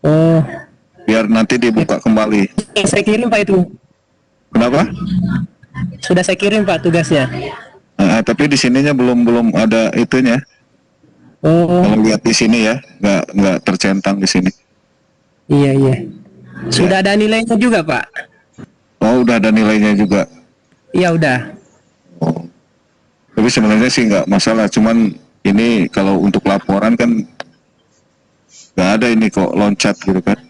Oh, biar nanti dibuka kembali. saya kirim Pak itu. Kenapa? Sudah saya kirim Pak tugasnya. Tapi di sininya belum belum ada itunya. Kalau Oh, lihat di sini ya, nggak tercentang di sini. iya iya. Ya. Sudah ada nilainya juga Pak. Oh, udah ada nilainya juga. Iya udah. Oh. Tapi sebenarnya sih nggak masalah. Cuman ini kalau untuk laporan kan nggak ada ini kok loncat gitu kan.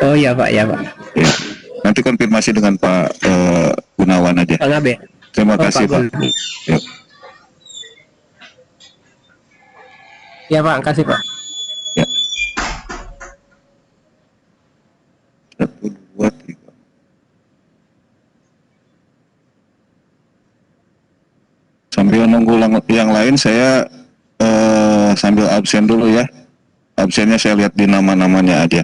Oh iya Pak, ya Pak. Ya. Nanti konfirmasi dengan Pak Gunawan aja. Pak Ngabe. Terima Oh Pak kasih Pak. Gun. Yuk. Ya Pak, kasih Pak. Ya. 1, 2, 3. Sambil nunggu yang lain, saya sambil absen dulu ya. Absennya saya lihat di nama-namanya aja.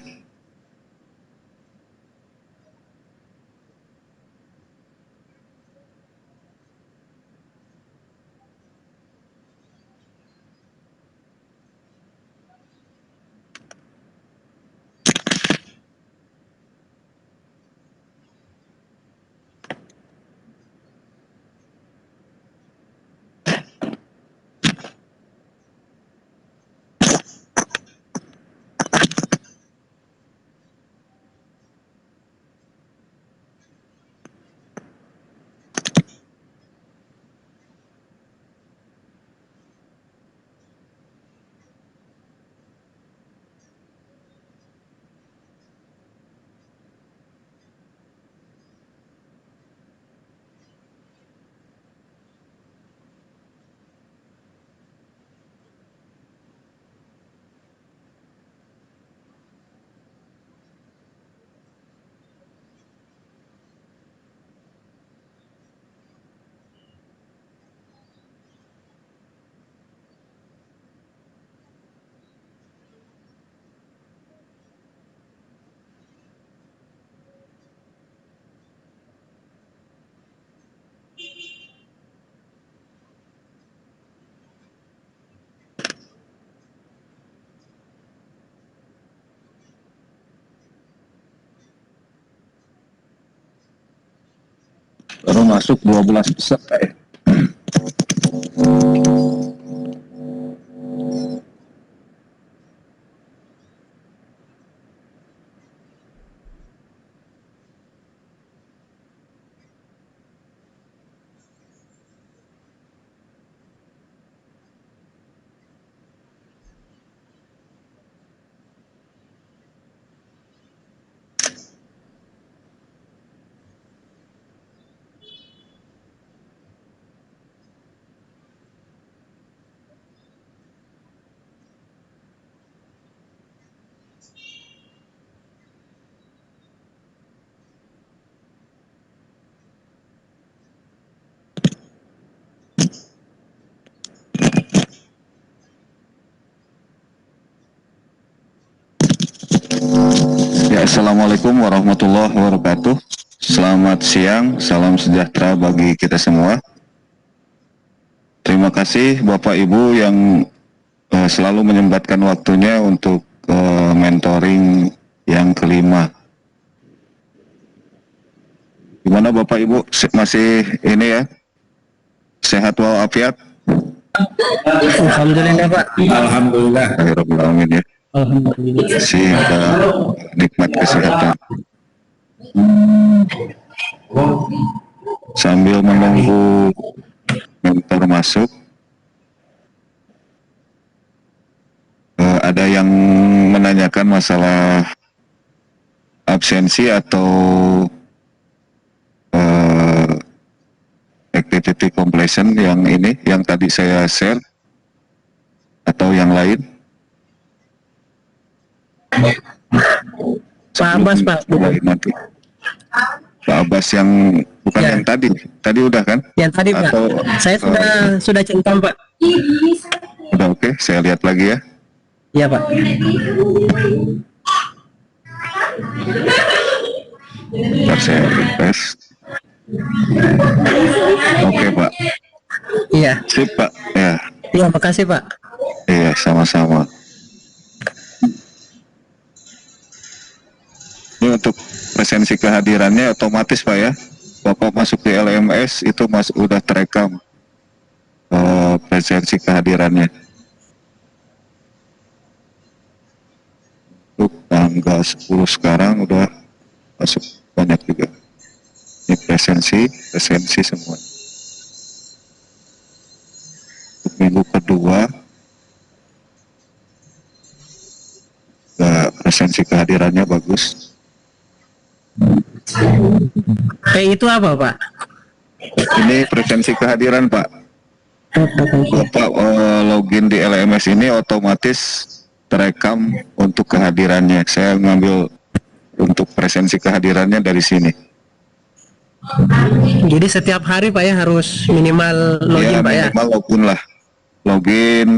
Baru masuk 12 peserta ya. Ya, Assalamualaikum warahmatullahi wabarakatuh. Selamat siang, salam sejahtera bagi kita semua. Terima kasih Bapak Ibu yang selalu menyempatkan waktunya untuk mentoring yang kelima. Gimana Bapak Ibu, masih ini ya, sehat walafiat? Alhamdulillah Pak. Alhamdulillah. Alhamdulillah ya. Alhamdulillah. Masih nikmat kesehatan. Sambil menunggu mentor masuk, ada yang menanyakan masalah absensi atau activity completion yang ini, yang tadi saya share, atau yang lain? Pak Abbas Pak. Nanti. Pak Abbas yang bukan Ya. yang tadi udah kan? Yang tadi Pak. Atau, Saya sudah centang Pak. udah oke, saya lihat lagi ya. Iya Pak. Ntar saya refresh. Oke Pak. Iya. Sip Pak. Ya. Iya, makasih Pak. Iya, sama-sama. presensi kehadirannya otomatis Pak ya. Bapak masuk di LMS itu udah terekam presensi kehadirannya. Untuk tanggal 10 sekarang udah masuk banyak juga. Ini presensi semua. Untuk minggu kedua presensi kehadirannya bagus. Itu apa Pak? Ini presensi kehadiran Pak. Bapak login di LMS ini otomatis terekam untuk kehadirannya. Saya ngambil untuk presensi kehadirannya dari sini. Jadi setiap hari Pak ya harus minimal login Pak ya? Minimal login lah. Login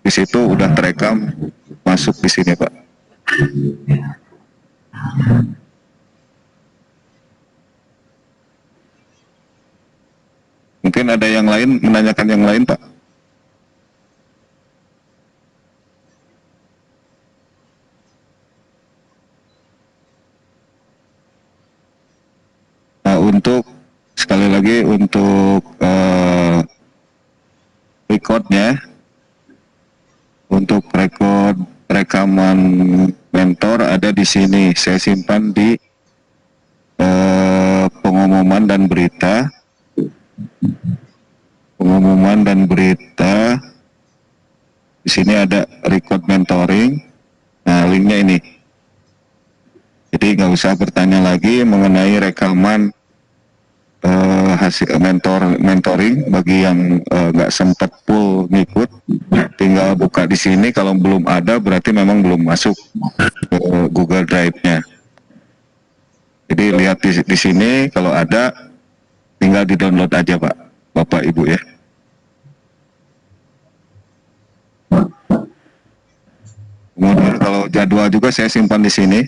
di situ udah terekam masuk di sini Pak. Mungkin ada yang lain menanyakan yang lain Pak. Nah, untuk sekali lagi untuk recordnya, untuk rekaman mentor ada di sini. Saya simpan di pengumuman dan berita. Pengumuman dan berita. Di sini ada record mentoring. Nah, linknya ini. Jadi nggak usah bertanya lagi mengenai rekaman hasil mentoring bagi yang nggak sempat full ngikut, tinggal buka di sini. Kalau belum ada berarti memang belum masuk ke Google Drive-nya. Jadi lihat di sini, kalau ada tinggal di download aja Pak, Bapak Ibu ya. Kemudian kalau jadwal juga saya simpan di sini.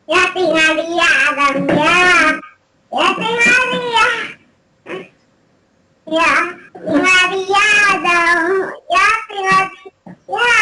Ya tinggal dia Adamnya. Ya tinggal dia. Ya tinggal dia Adam. Ya tinggal dia.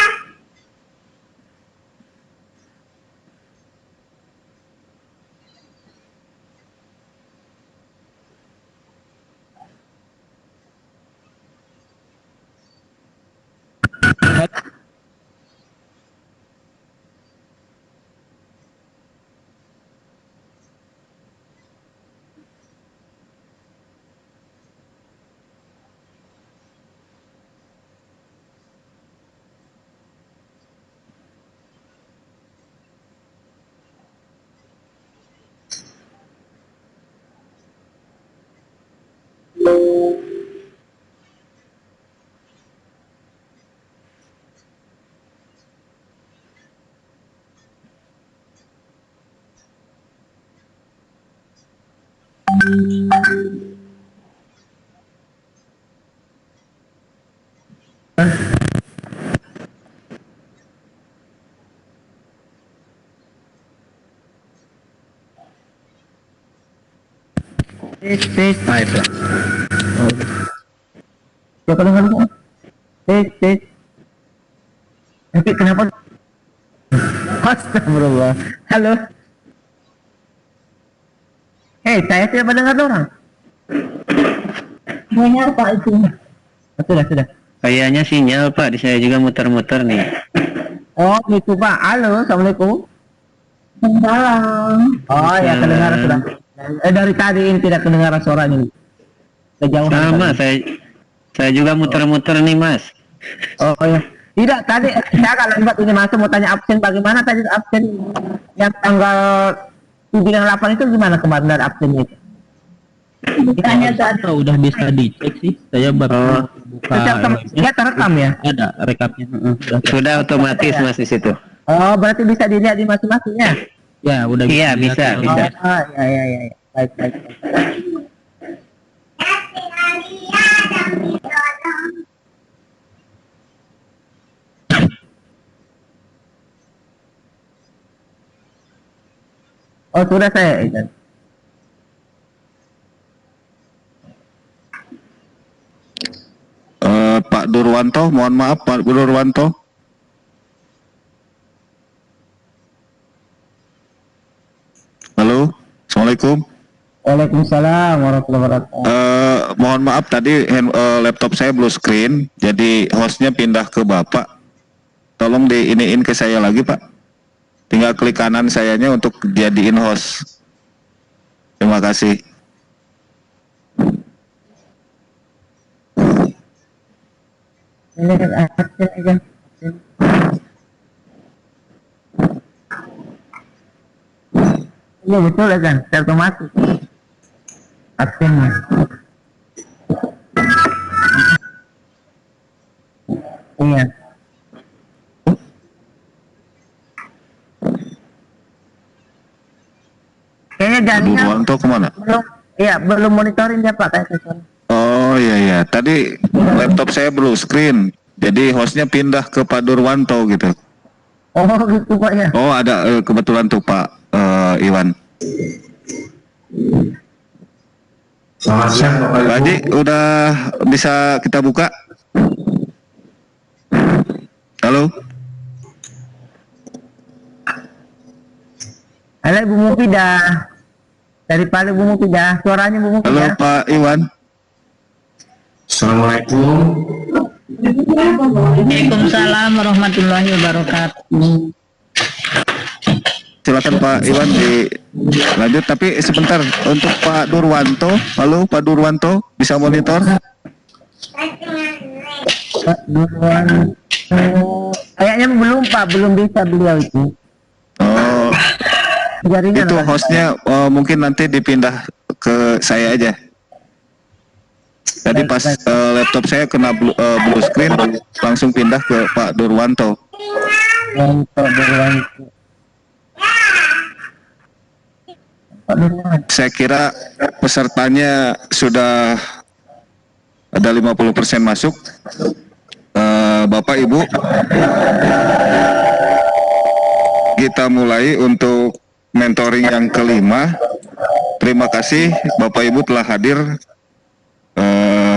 Baik Pak. Ya kalau nggak tapi kenapa? Astagfirullah. Halo. Saya tidak mendengar orang. Dengar Pak itu. Sudah. Kayaknya sinyal Pak, di saya juga muter-muter nih. Oh, gitu Pak. Halo, assalamualaikum. Salam. Oh ya, kedengaran sudah. Dari tadi ini tidak kedengaran suaranya. Kejauhan. Sama, tadi. saya juga muter-muter nih Mas. Oh ya. Tidak, tadi saya agak lambat ini masuk mau tanya absen bagaimana tadi absen yang tanggal 7 dan 8 itu gimana kemarin dari absennya itu? Tanya tadi. Udah bisa dicek sih, saya baru buka Ya terekam ya? ada rekapnya. Sudah otomatis Mas di situ. Oh, berarti bisa dilihat di masing-masingnya? Ya udah Iya, bisa. Oh, ya. Baik. Ya tinggal dia Adam didorong. Oh, sudah saya izin. Pak Durwanto, mohon maaf Pak Durwanto. Halo, Assalamualaikum. Waalaikumsalam warahmatullahi wabarakatuh. Mohon maaf tadi laptop saya blue screen, jadi hostnya pindah ke Bapak. Tolong diiniin ke saya lagi Pak. Tinggal klik kanan sayanya untuk jadiin host. Terima kasih. Ini kan absen aja. Iya betul ya kan, otomatis. Absennya. Iya. Kayaknya jaringan Durwanto kemana? belum, iya belum monitoring dia Pak kayak gitu. Oh iya, tadi laptop saya blue screen, jadi hostnya pindah ke Pak Durwanto gitu. Oh gitu Pak ya. Oh ada kebetulan tuh Pak Iwan. Selamat siang Bapak Pak Ibu. Haji, udah bisa kita buka? Halo? Halo Bu Mufidah. Dari Palu Bu Mufidah, suaranya Bu Halo Mufidah. Pak Iwan. Assalamualaikum. Waalaikumsalam warahmatullahi wabarakatuh. Silakan Pak Iwan dilanjut, tapi sebentar untuk Pak Durwanto. Halo Pak Durwanto, bisa monitor? Pak Durwan. Kayaknya belum Pak, belum bisa beliau itu. Oh, Jaringan itu Pak. hostnya mungkin nanti dipindah ke saya aja. Tadi pas laptop saya kena blue screen, langsung pindah ke Pak Durwanto. Untuk Durwan. Pak Durwan. Saya kira pesertanya sudah ada 50% masuk. Bapak Ibu, kita mulai untuk mentoring yang kelima. Terima kasih Bapak Ibu telah hadir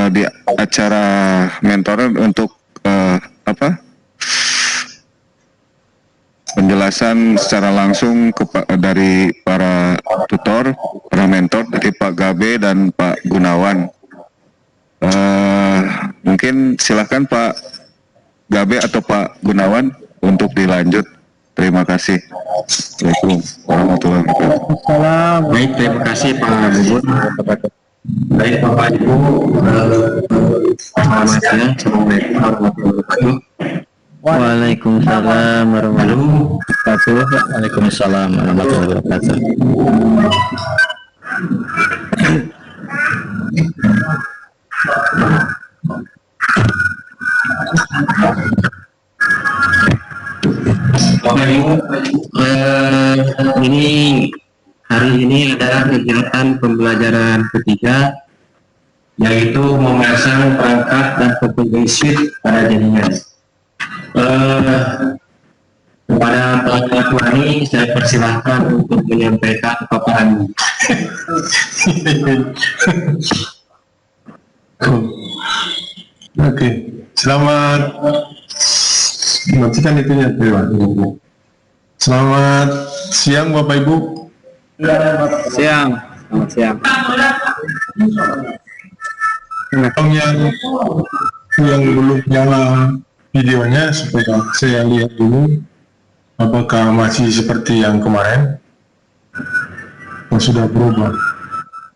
di acara mentoring untuk penjelasan secara langsung dari para tutor, para mentor, dari Pak Gabe dan Pak Gunawan. Mungkin silakan Pak Gabe atau Pak Gunawan untuk dilanjut. Terima kasih. Assalamualaikum warahmatullahi wabarakatuh. Salam. Baik, terima kasih Pak Bubun. Baik Bapak Ibu, selamat siang. Assalamualaikum warahmatullahi wabarakatuh. Waalaikumsalam warahmatullahi Halo. wabarakatuh. Waalaikumsalam warahmatullahi wabarakatuh. Bapak Ibu, hari ini adalah kegiatan pembelajaran ketiga, yaitu memasang perangkat dan pembeli switch pada jaringan. Kepada Pak Ketua ini saya persilahkan untuk menyampaikan paparan. Oke, selamat matikan itunya, Dewan. Selamat siang Bapak Ibu. Siang. Selamat siang. Yang belum nyala videonya supaya saya lihat dulu apakah masih seperti yang kemarin atau sudah berubah.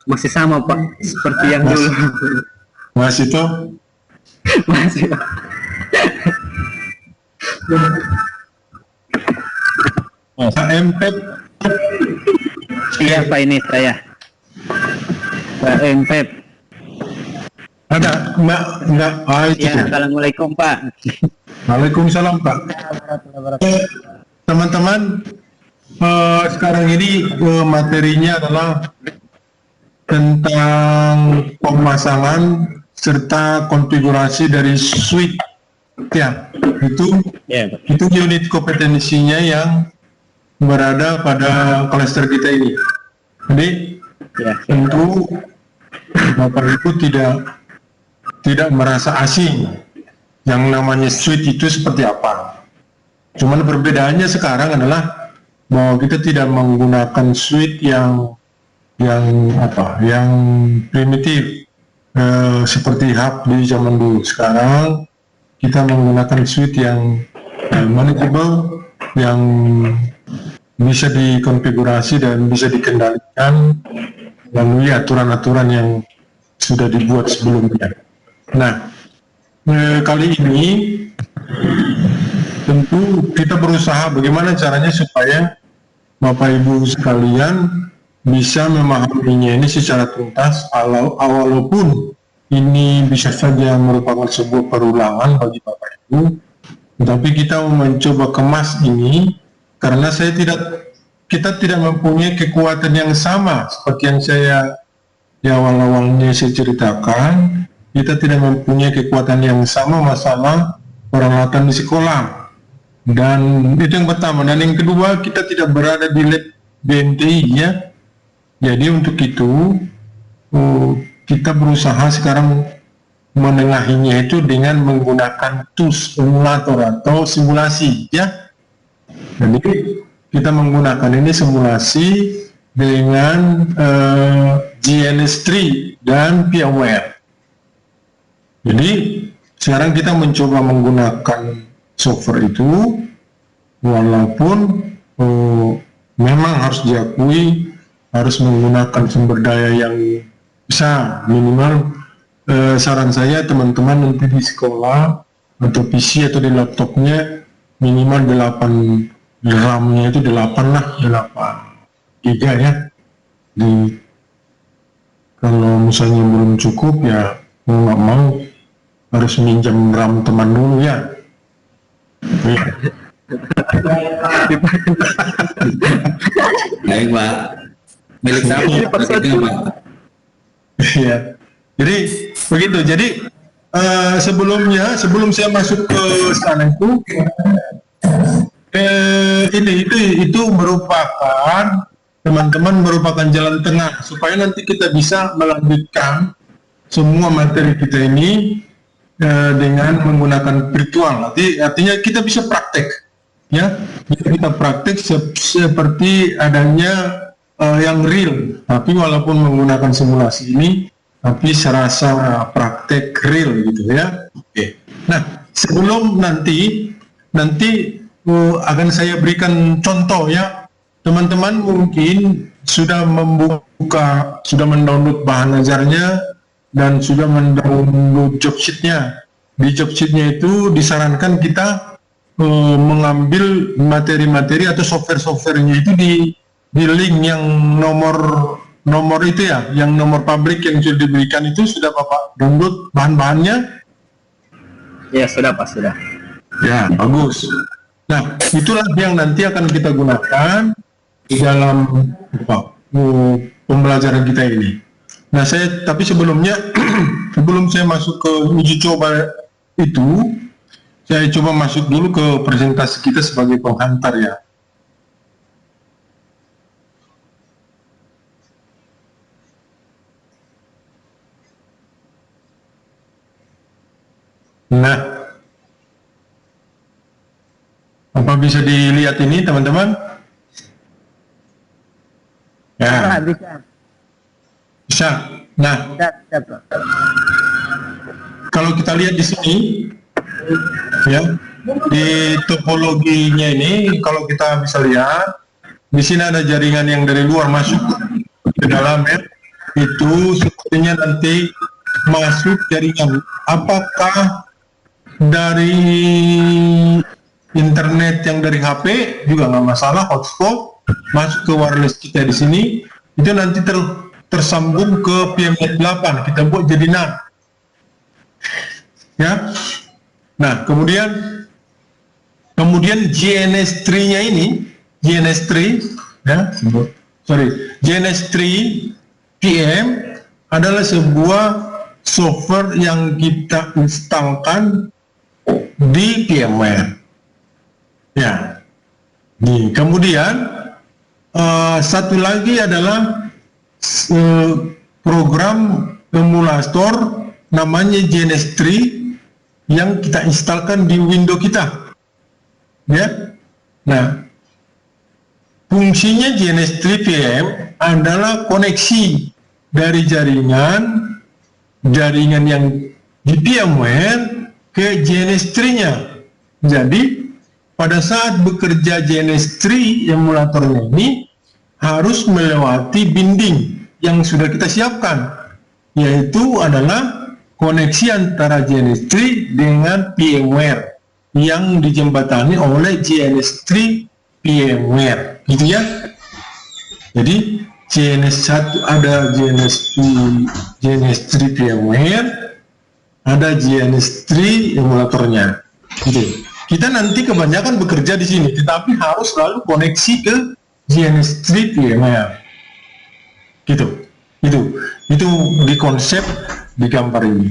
Masih sama Pak, seperti yang dulu. Masih toh? Masih. MPEG Iya Pak, ini saya. Pak Empep. ada enggak itu. Ya, assalamualaikum Pak. Waalaikumsalam Pak. Teman-teman, sekarang ini materinya adalah tentang pemasangan serta konfigurasi dari switch. Ya, itu Ya Pak. itu unit kompetensinya yang berada pada klaster kita ini. Jadi tentu Bapak Ibu tidak merasa asing yang namanya suite itu seperti apa. Cuman perbedaannya sekarang adalah bahwa kita tidak menggunakan suite yang primitif seperti hub di zaman dulu. Sekarang kita menggunakan suite yang manageable, yang bisa dikonfigurasi dan bisa dikendalikan melalui aturan-aturan yang sudah dibuat sebelumnya. Nah, kali ini tentu kita berusaha bagaimana caranya supaya Bapak Ibu sekalian bisa memahaminya ini secara tuntas, walaupun ini bisa saja merupakan sebuah perulangan bagi Bapak Ibu, tetapi kita mencoba kemas ini karena kita tidak mempunyai kekuatan yang sama seperti yang saya di awal-awalnya saya ceritakan. Kita tidak mempunyai kekuatan yang sama masalah peralatan di sekolah, dan itu yang pertama. Dan yang kedua, kita tidak berada di lab BNTI ya. Jadi untuk itu kita berusaha sekarang menengahinya itu dengan menggunakan tools simulator atau simulasi ya. Jadi kita menggunakan ini simulasi dengan GNS3 dan VMware. Jadi sekarang kita mencoba menggunakan software itu, walaupun memang harus diakui harus menggunakan sumber daya yang besar. Minimal saran saya teman-teman nanti di sekolah atau PC atau di laptopnya minimal 8 RAM-nya itu 8 giga ya. Kalau misalnya belum cukup ya mau nggak mau harus minjam RAM teman dulu ya. Baik Pak, milik siapa? Iya. Jadi begitu. Jadi sebelum saya masuk ke sana itu merupakan teman-teman merupakan jalan tengah supaya nanti kita bisa melanjutkan semua materi kita ini dengan menggunakan virtual. Artinya kita bisa praktek ya, kita praktek seperti adanya yang real, tapi walaupun menggunakan simulasi ini tapi serasa praktek real gitu ya. Oke. Nah, sebelum nanti akan saya berikan contoh ya. Teman-teman mungkin sudah mendownload bahan ajarnya dan sudah mendownload job sheet-nya. Di job sheet-nya itu disarankan kita mengambil materi-materi atau software-softwarenya itu di link yang nomor itu ya, yang nomor publik yang sudah diberikan itu. Sudah Bapak download bahan-bahannya? Ya, sudah Pak, sudah. Ya, bagus. Nah, itulah yang nanti akan kita gunakan di dalam pembelajaran kita ini. Nah, tapi sebelumnya, sebelum saya masuk ke uji coba itu, saya coba masuk dulu ke presentasi kita sebagai penghantar ya. Nah, apa bisa dilihat ini teman-teman? Ya, bisa. Nah, kalau kita lihat di sini, ya, di topologinya ini, kalau kita bisa lihat, di sini ada jaringan yang dari luar masuk ke dalam ya. Itu sepertinya nanti masuk jaringan. Apakah dari internet yang dari HP juga nggak masalah, hotspot masuk ke wireless kita di sini, itu nanti tersambung ke PMnet 8, kita buat jadi NAT ya. Nah, kemudian GNS3-nya ini, GNS3 ya, GNS3 PM adalah sebuah software yang kita instalkan di VMware ya. Nih, kemudian satu lagi adalah program emulator namanya GNS3 yang kita instalkan di Windows kita, ya. Nah, fungsinya GNS3 PM adalah koneksi dari jaringan yang di VMware ke GNS3-nya. Jadi pada saat bekerja GNS3 emulatornya ini harus melewati binding yang sudah kita siapkan, yaitu adalah koneksi antara GNS3 dengan VMware yang dijembatani oleh GNS3 VMware, gitu ya. Jadi GNS1 ada GNS3 VMware, ada GNS3 emulatornya, gitu. Kita nanti kebanyakan bekerja di sini, tetapi harus selalu koneksi ke GNS3 VMware, gitu. Itu di konsep di gambar ini.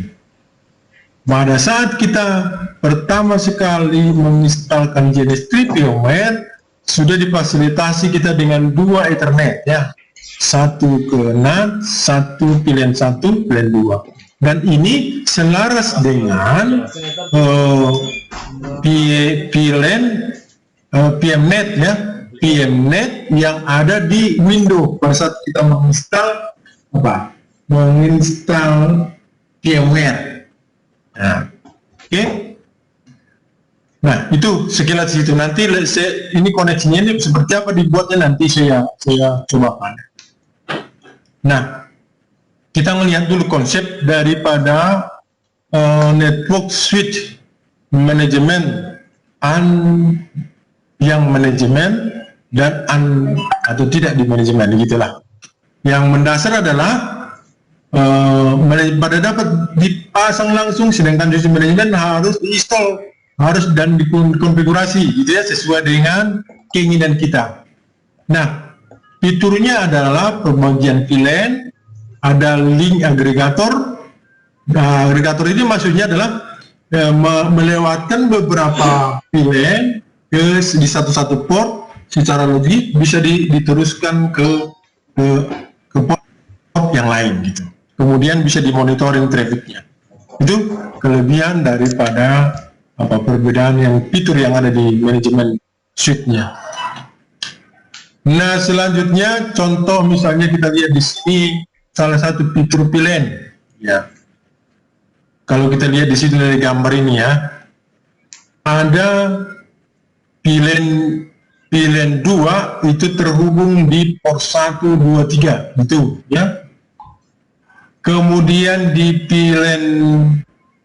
Pada saat kita pertama sekali menginstalkan GNS3 VMware, sudah difasilitasi kita dengan 2 Ethernet, ya. Satu ke NAT, satu pilihan 2. Dan ini selaras dengan PMNet, ya, PMNet yang ada di Windows pada saat kita menginstal VMware. Nah, oke. Nah, itu sekilas itu. Nanti ini koneksinya ini seperti apa dibuatnya nanti saya cobakan. Nah, kita melihat dulu konsep daripada network switch manajemen, yang manajemen dan atau tidak di manajemen, gitulah. Yang mendasar adalah pada dapat dipasang langsung, sedangkan switch manajemen harus diinstal, harus dan dikonfigurasi, gitu ya, sesuai dengan keinginan kita. Nah, fiturnya adalah pembagian VLAN, ada link agregator. Nah, agregator ini maksudnya adalah melewatkan beberapa VLAN di satu port secara logik bisa diteruskan ke port yang lain, gitu. Kemudian bisa dimonitoring trafficnya. Itu kelebihan daripada perbedaan fitur yang ada di manajemen suite-nya. Nah, selanjutnya contoh misalnya kita lihat di sini salah satu fitur VLAN, ya. Kalau kita lihat di sini dari gambar ini, ya, ada VLAN 2 itu terhubung di port 1, 2, 3, gitu, ya. Kemudian di VLAN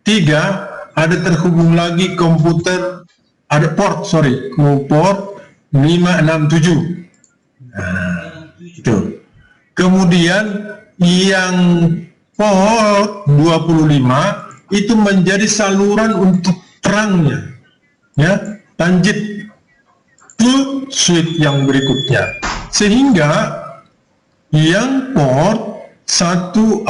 3 ada terhubung lagi komputer, ada port 5, 6, 7. Nah, itu. Kemudian yang port 25 itu menjadi saluran untuk terangnya, ya, lanjut ke suite yang berikutnya, sehingga yang port 145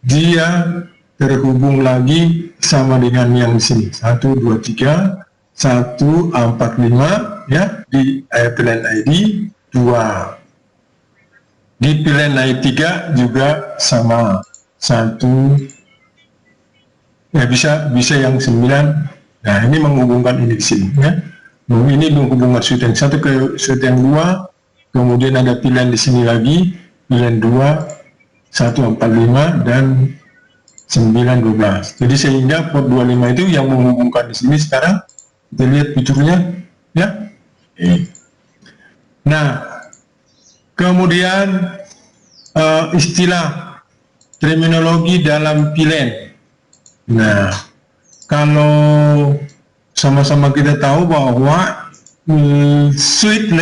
dia terhubung lagi sama dengan yang di sini 1, 2, 3, 145, ya, di VLAN ID 2. Di VLAN ID 3 juga sama 1, ya, bisa yang 9. Nah, ini menghubungkan ini di sini, ya. Ini menghubungkan suite yang 1 ke suite yang 2. Kemudian ada VLAN di sini lagi, VLAN 2, 145 dan 912. Jadi sehingga port 25 itu yang menghubungkan di sini. Sekarang kita lihat fiturnya, ya. Nah, kemudian istilah terminologi dalam VLAN. Nah, kalau sama-sama kita tahu bahwa suite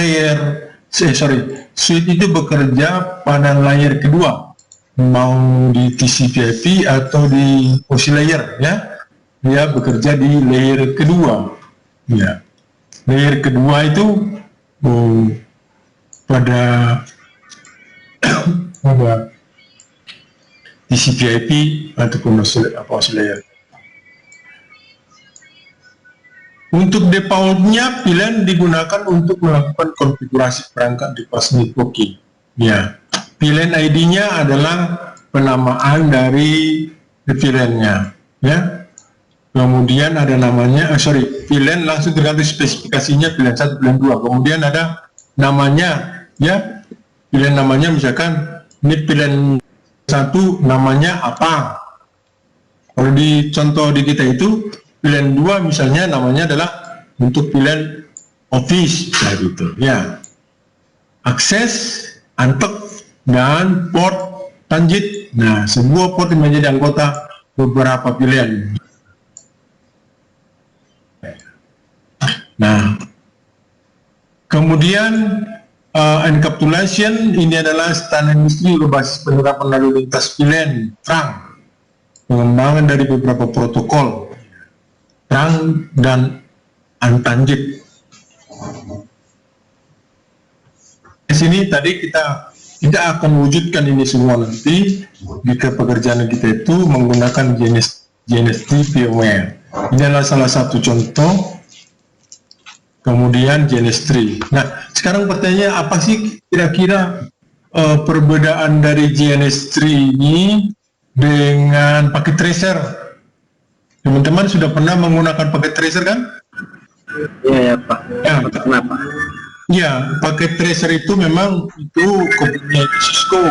itu bekerja pada layer kedua, mau di TCP/IP atau di OSI layer, ya, dia bekerja di layer kedua, ya. Layer kedua itu pada TCP/IP ataupun OSI layer. Untuk defaultnya pilihan digunakan untuk melakukan konfigurasi perangkat di kelas networking. Ya, pilihan ID-nya adalah penamaan dari pilihannya. Ya, kemudian ada namanya, pilihan langsung tergantung spesifikasinya pilihan 1, pilihan 2. Kemudian ada namanya, ya, pilihan namanya misalkan ini pilihan 1 namanya apa. Kalau di contoh di kita itu pilihan 2 misalnya namanya adalah untuk pilihan office, gitu ya. Akses, antek, dan port transit. Nah, sebuah port yang menjadi anggota beberapa pilihan. Nah, kemudian encapsulation ini adalah standar industri berbasis penerapan lalu lintas pilihan terang, pengembangan dari beberapa protokol terang dan untangent. Di sini tadi kita akan wujudkan ini semua nanti jika pekerjaan kita itu menggunakan GNS3 VMware. Ini adalah salah satu contoh. Kemudian GNS3. Nah, sekarang pertanyaannya apa sih kira-kira perbedaan dari GNS3 ini dengan paket tracer? Teman-teman sudah pernah menggunakan paket tracer kan? Iya ya Pak. Ya. Kenapa? Ya, paket tracer itu memang itu kepunyaan Cisco.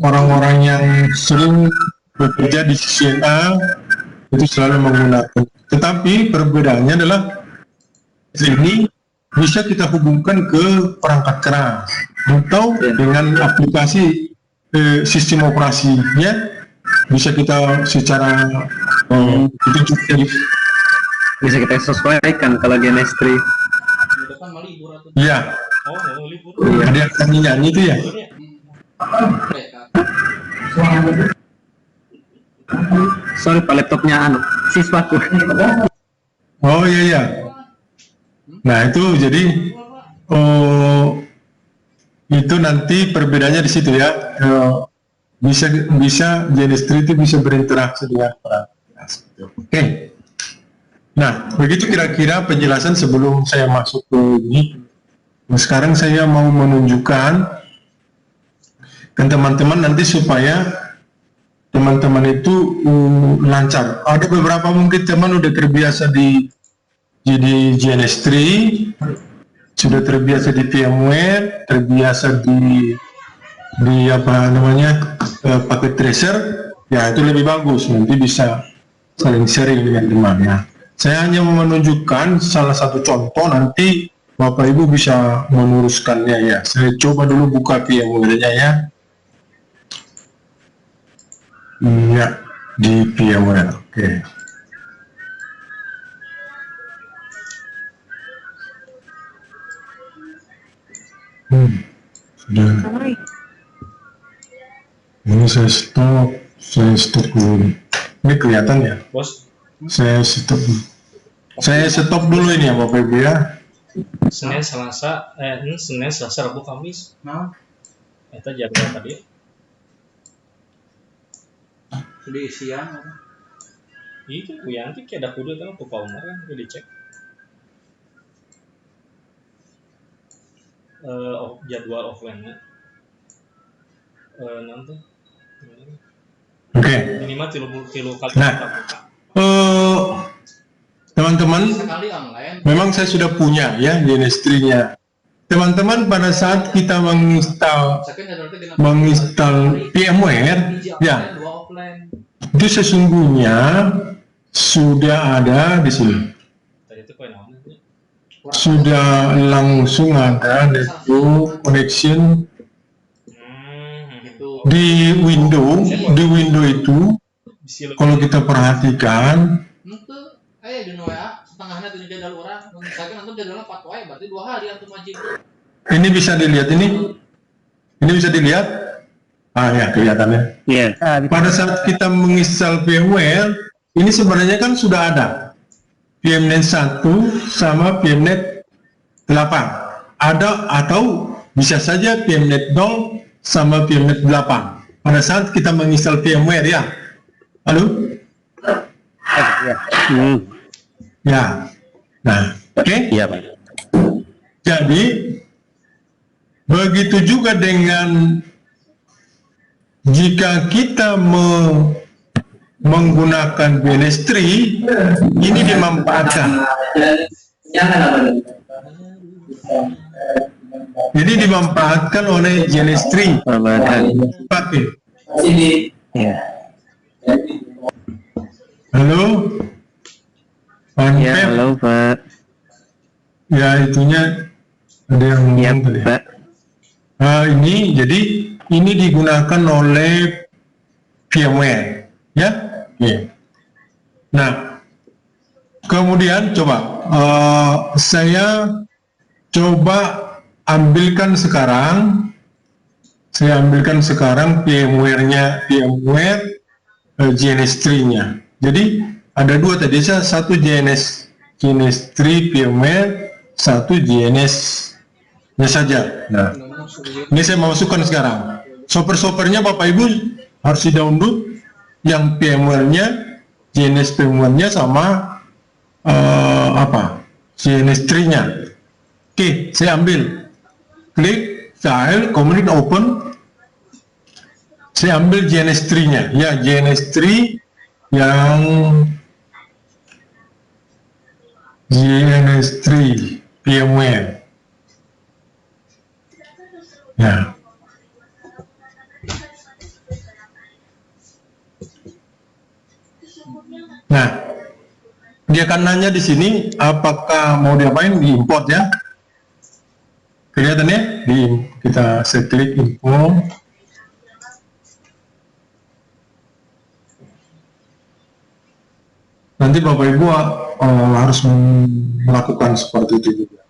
Orang-orang yang sering bekerja di CCNA itu selalu menggunakan. Tetapi perbedaannya adalah ini bisa kita hubungkan ke perangkat keras atau dengan aplikasi sistem operasinya bisa kita secara itu juga Bisa kita sesuaikan kalau GNS3. ya. Ada yang nyanyi itu ya. Sorry Pak, laptopnya siswaku. Oh iya. Nah itu jadi itu nanti perbedaannya di situ ya. Bisa GNS3 itu bisa berinteraksi dengan perangkat. Oke. Nah begitu kira-kira penjelasan sebelum saya masuk ke ini. Nah, sekarang saya mau menunjukkan ke teman-teman nanti supaya teman-teman itu lancar. Ada beberapa mungkin teman udah terbiasa di GNS3, sudah terbiasa di VMware, terbiasa di apa namanya paket tracer, ya itu lebih bagus, nanti bisa saling sharing dengan teman ya. Saya hanya mau menunjukkan salah satu contoh, nanti Bapak Ibu bisa meneruskannya ya. Saya coba dulu buka VMware-nya ya. Ya, di VMware, oke. Sudah. Ini saya stop dulu. Ini kelihatan ya? Bos, Saya stop dulu ini ya Bapak Ibu ya. Senin, Selasa, Rabu, Kamis. Nah, itu jadwal tadi. Di siang. Itu ya nanti kayak ada kudu kan untuk Palmer kan udah dicek. Jadwal offline-nya. Nanti. Oke. Minimal tilu kali. Nah, teman-teman, memang saya sudah punya ya GNS3-nya. Teman-teman pada saat kita menginstal VMware, ya, itu sesungguhnya sudah ada di sini. Sudah langsung ada network connection di Windows itu. Kalau kita perhatikan, ini bisa dilihat ini bisa dilihat. Ah ya, kelihatannya. Iya. Pada saat kita menginstal VMware, ini sebenarnya kan sudah ada VMnet 1 sama VMnet 8. Ada atau bisa saja VMnet 0 sama VMnet 8. Pada saat kita menginstal VMware ya. Halo? Ya. Nah, oke. Iya, Pak. Jadi begitu juga dengan jika kita menggunakan BNS3, ini dimanfaatkan. Jadi dimanfaatkan oleh GNS3 pakai. Iya. Halo, Ya, halo, Pak. ya itunya ada yang Iya, ngomong tadi. Pak. Ini jadi ini digunakan oleh VMware, ya. Oke. Nah, kemudian coba saya coba ambilkan sekarang. Saya ambilkan sekarang VMware-nya, VMware GNS3-nya. Jadi ada dua tadi, satu GNS3 VMware, satu GNS-nya saja. Nah, ini saya masukkan sekarang. Software-softwarenya Bapak Ibu harus di-download yang VMware-nya, GNS VMware-nya sama GNS3-nya. Oke, saya ambil. Klik file, kemudian open. Saya ambil GNS3-nya. Ya, GNS3 yang GNS3 VMware. Ya. Nah, dia akan nanya di sini apakah mau diapain, diimport ya. Kelihatan ya? Kita klik info. Nanti Bapak Ibu harus melakukan seperti itu juga.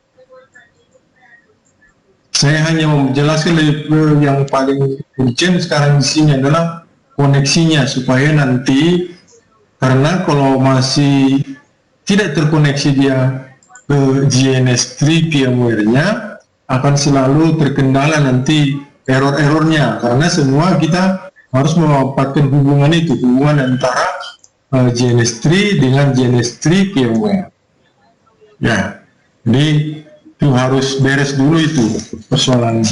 Saya hanya menjelaskan level yang paling urgent sekarang di sini adalah koneksinya, supaya nanti, karena kalau masih tidak terkoneksi dia ke GNS3 VMware-nya, akan selalu terkendala nanti error-errornya, karena semua kita harus memanfaatkan hubungan itu, hubungan antara GNS3 dengan GNS3 VMware. Ya, jadi itu harus beres dulu itu persoalannya.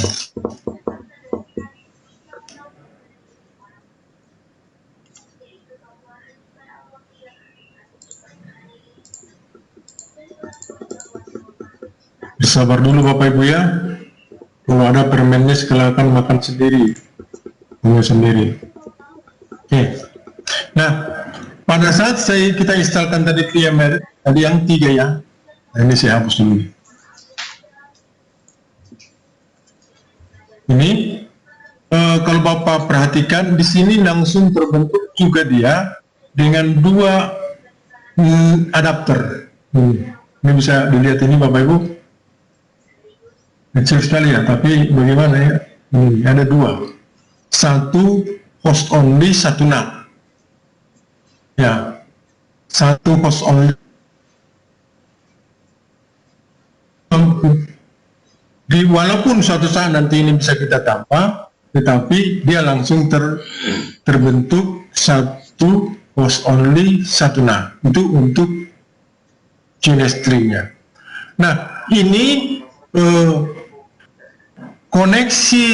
Sabar dulu Bapak Ibu ya. Kalau ada permennya silakan makan sendiri, tunggu sendiri. Oke. Nah, pada saat kita instalkan tadi VMware tadi yang 3 ya. Nah, ini saya hapus dulu. Ini kalau Bapak perhatikan di sini langsung terbentuk juga dia dengan 2 adapter. Ini bisa dilihat ini Bapak Ibu. Kecil sekali ya, tapi bagaimana ya? Ada 2. Satu host only, satu NAT. Ya, satu host only. Walaupun suatu saat nanti ini bisa kita tambah, tetapi dia langsung terbentuk satu host only, satu NAT. Itu untuk GNS3-nya. Nah, ini koneksi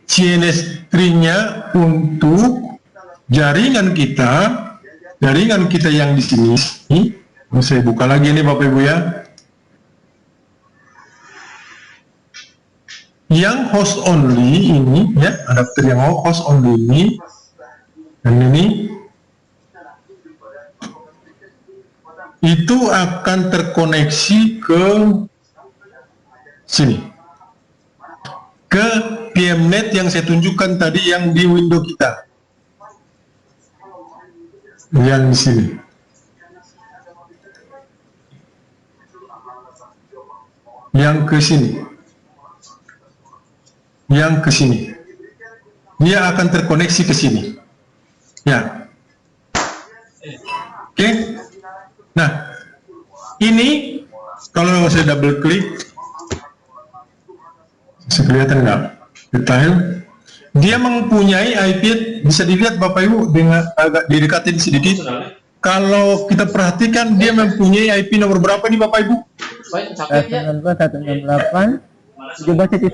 GNS3-nya untuk jaringan kita yang di sini. Saya buka lagi ini Bapak Ibu ya. Yang host only ini ya, adapter yang host only ini dan ini itu akan terkoneksi ke sini, ke VMnet yang saya tunjukkan tadi yang di window kita, yang di sini. Yang ke sini. Yang ke sini. Dia akan terkoneksi ke sini. Ya. Oke. Nah, ini kalau saya double klik, bisa kelihatan nggak? Detail. Dia mempunyai IP, bisa dilihat Bapak Ibu dengan agak didekatin sedikit. kalau kita perhatikan dia mempunyai IP nomor berapa nih Bapak Ibu? Baik, capek ya. 168 17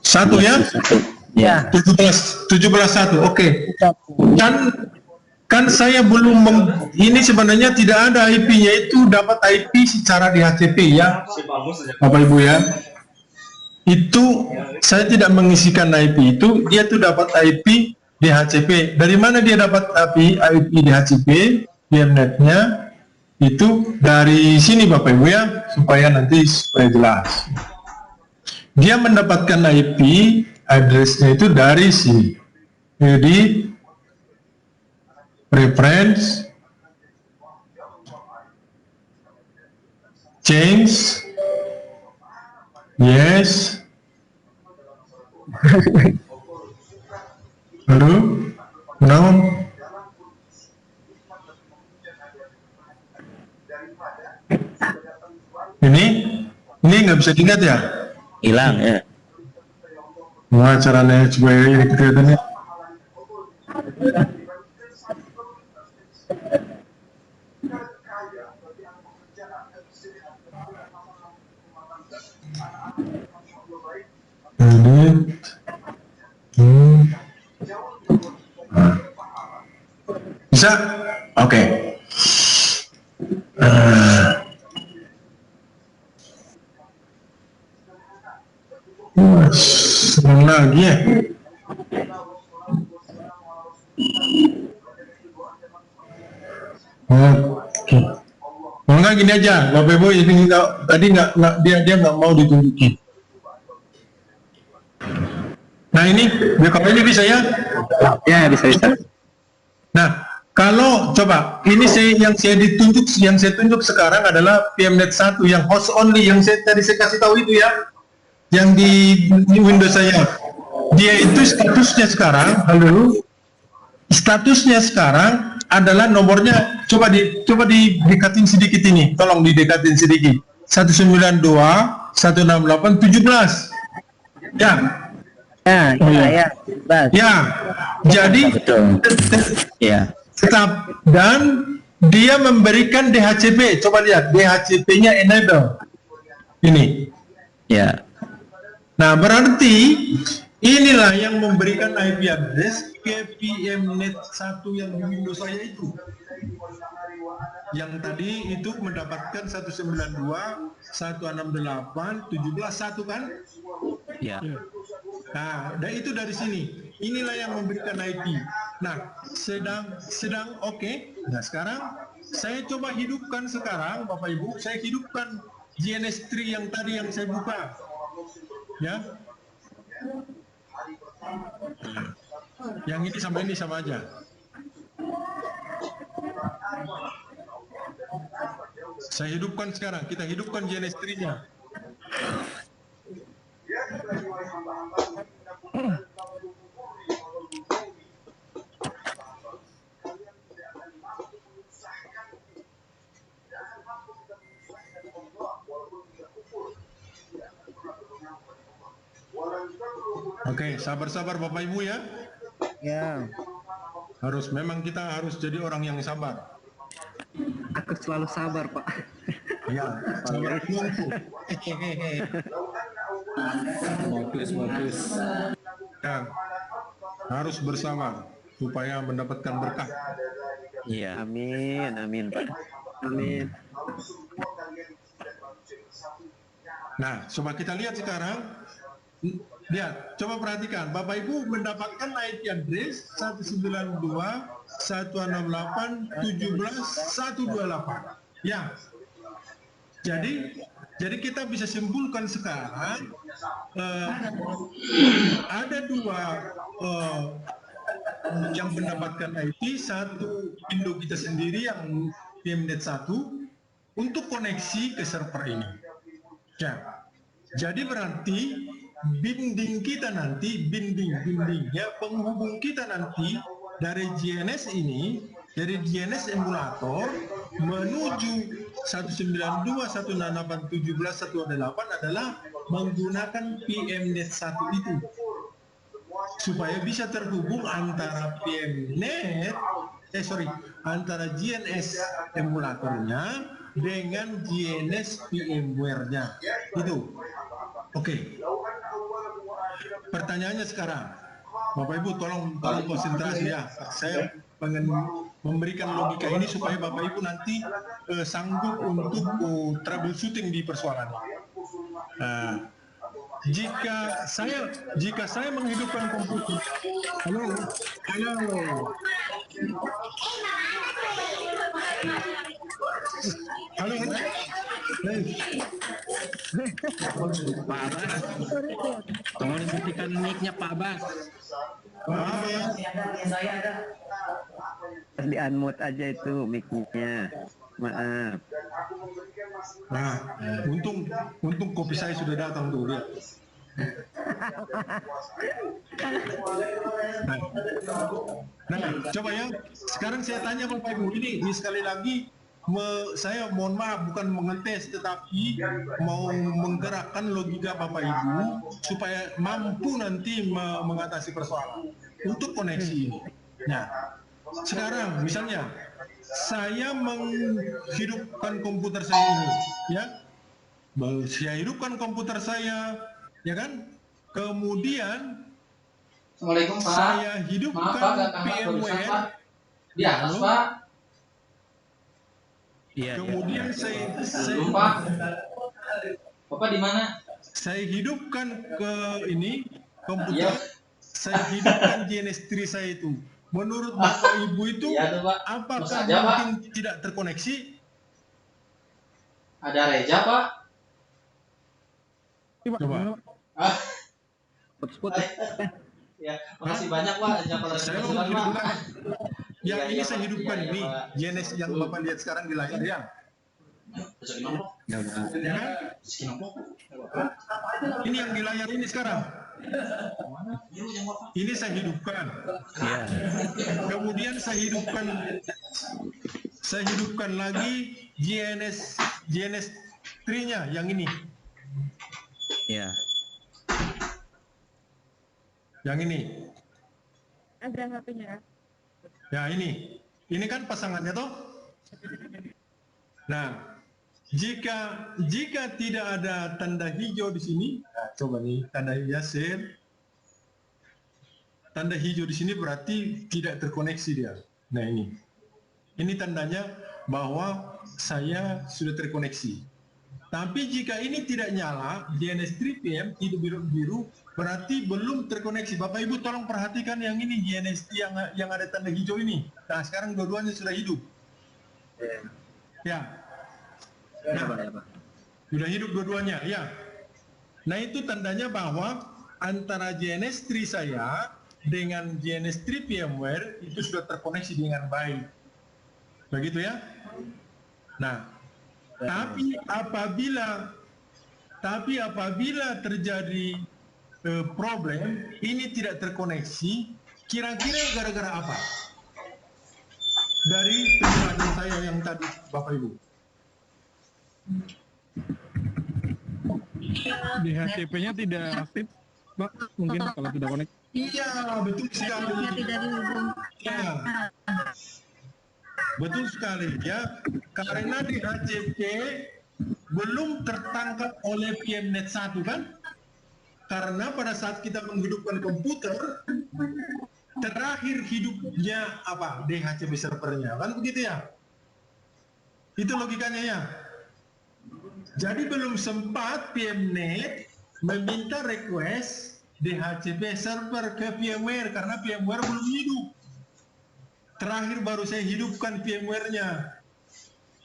Satu ya? ya 17 1. Oke. Kan saya belum ini sebenarnya tidak ada IP-nya, itu dapat IP secara DHCP ya Bapak Ibu ya. Itu saya tidak mengisikan IP itu, dia tuh dapat IP DHCP. Dari mana dia dapat IP DHCP? PMNet-nya itu dari sini Bapak Ibu ya, supaya jelas. Dia mendapatkan IP address-nya itu dari sini. Jadi preference, change, yes, lalu, no, ini nggak bisa diingat ya? Hilang ya. Wah, caranya supaya ini kelihatannya. Bisa? Oke. Senang lagi ya. Oke. Kalau nggak gini aja, Bapak Ibu, ini tadi dia nggak mau ditunjukin. Nah ini, kalau ini bisa ya? Ya, bisa. Nah, kalau coba ini yang saya tunjuk sekarang adalah PMNet 1 yang host only, yang tadi saya kasih tahu itu ya, yang di Windows saya. Dia itu statusnya sekarang, statusnya sekarang adalah nomornya, coba didekatin sedikit ini, tolong didekatin sedikit. 192 168 17. Ya. ya Ya, jadi Ya. tetap, dan dia memberikan DHCP. Coba lihat DHCP-nya enable. Ini. Ya. Nah, berarti inilah yang memberikan IP address ke PMNet 1 yang di Windows saya itu. Yang tadi itu mendapatkan 192 168 17 1 kan? Ya. Nah, dan itu dari sini. Inilah yang memberikan IP. Nah, sedang oke. Nah, sekarang saya coba hidupkan sekarang, Bapak Ibu, saya hidupkan GNS3 yang tadi yang saya buka. Ya. Yang ini sama aja. Saya hidupkan sekarang, kita hidupkan GNS3-nya. Oke, sabar-sabar Bapak Ibu ya. ya Kita harus jadi orang yang sabar. Aku selalu sabar, Pak. Ya, sabar menunggu. Bagus. Ya, harus bersabar supaya mendapatkan berkah. Iya. Amin, Pak. Amin. Nah, coba kita lihat sekarang. Lihat, coba perhatikan. Bapak Ibu mendapatkan IP address 192 168 17 128. Ya. Jadi kita bisa simpulkan sekarang ada dua yang mendapatkan IP, satu Indo kita sendiri yang PMNet 1 untuk koneksi ke server ini. Ya. Jadi berarti binding kita nanti, ya, penghubung kita nanti dari GNS ini, dari GNS emulator menuju 192 168 17 128 adalah menggunakan PMNet 1 itu, supaya bisa terhubung antara PMNet antara GNS emulatornya dengan GNS VMware-nya. Itu. Oke. Pertanyaannya sekarang, Bapak Ibu tolong konsentrasi ya. Saya pengen memberikan logika ini supaya Bapak Ibu nanti sanggup untuk troubleshooting di persoalan ini. Jika saya menghidupkan komputer, halo, Pak Abbas, tolong dihentikan mic-nya Pak Abbas. Di unmute aja itu mic-nya. Maaf. Nah, untung kopi saya sudah datang tuh lihat. Nah, coba ya. Sekarang saya tanya Bapak Ibu, ini sekali lagi saya mohon maaf bukan mengetes tetapi mau menggerakkan logika Bapak Ibu supaya mampu nanti mengatasi persoalan untuk koneksi ini. Nah, sekarang misalnya saya menghidupkan komputer saya ini, ya, saya hidupkan komputer saya, ya kan? Kemudian Assalamualaikum Pak. saya hidupkan VMware di atas Pak. Iya. Kemudian saya Pak. Bapak di mana? Saya hidupkan ke ini komputer, saya hidupkan GNS3 saya itu. Menurut Bapak Ibu itu, apakah mungkin tidak terkoneksi? Ada Reja Pak. Coba. Ya, makasih banyak Pak. Saya mau menghidupkan. Ya, ini saya hidupkan ini GNS yang Bapak lihat sekarang di layar ya. Ini yang di layar ini sekarang. Ini saya hidupkan. Iya. Kemudian saya hidupkan lagi GNS 3-nya yang ini. Iya. Yang ini. Ada HP-nya. Ya ini kan pasangannya toh. Nah, jika tidak ada tanda hijau di sini, nah, coba nih tanda hijau tanda hijau di sini berarti tidak terkoneksi dia. Nah ini tandanya bahwa saya sudah terkoneksi. Tapi jika ini tidak nyala, GNS3 PM itu biru berarti belum terkoneksi. Bapak Ibu tolong perhatikan yang ini GNS yang ada tanda hijau ini. Nah sekarang dua-duanya sudah hidup. Ya. Nah, sudah hidup dua-duanya, ya. Nah itu tandanya bahwa antara GNS3 saya dengan GNS3 VMware itu sudah terkoneksi dengan baik. Begitu ya. Nah, tapi apabila terjadi problem ini tidak terkoneksi, kira-kira gara-gara apa? Dari penjelasan saya yang tadi, Bapak Ibu. DHCP-nya tidak aktif, Pak, mungkin kalau tidak connect. Iya, betul sekali. Ya. Betul sekali ya, karena DHCP belum tertangkap oleh PMNet 1 kan? Karena pada saat kita menghidupkan komputer, terakhir hidupnya apa? DHCP servernya, kan begitu ya? Itu logikanya ya. Jadi belum sempat PMNet meminta request DHCP server ke VMware karena VMware belum hidup. Terakhir baru saya hidupkan VMware-nya.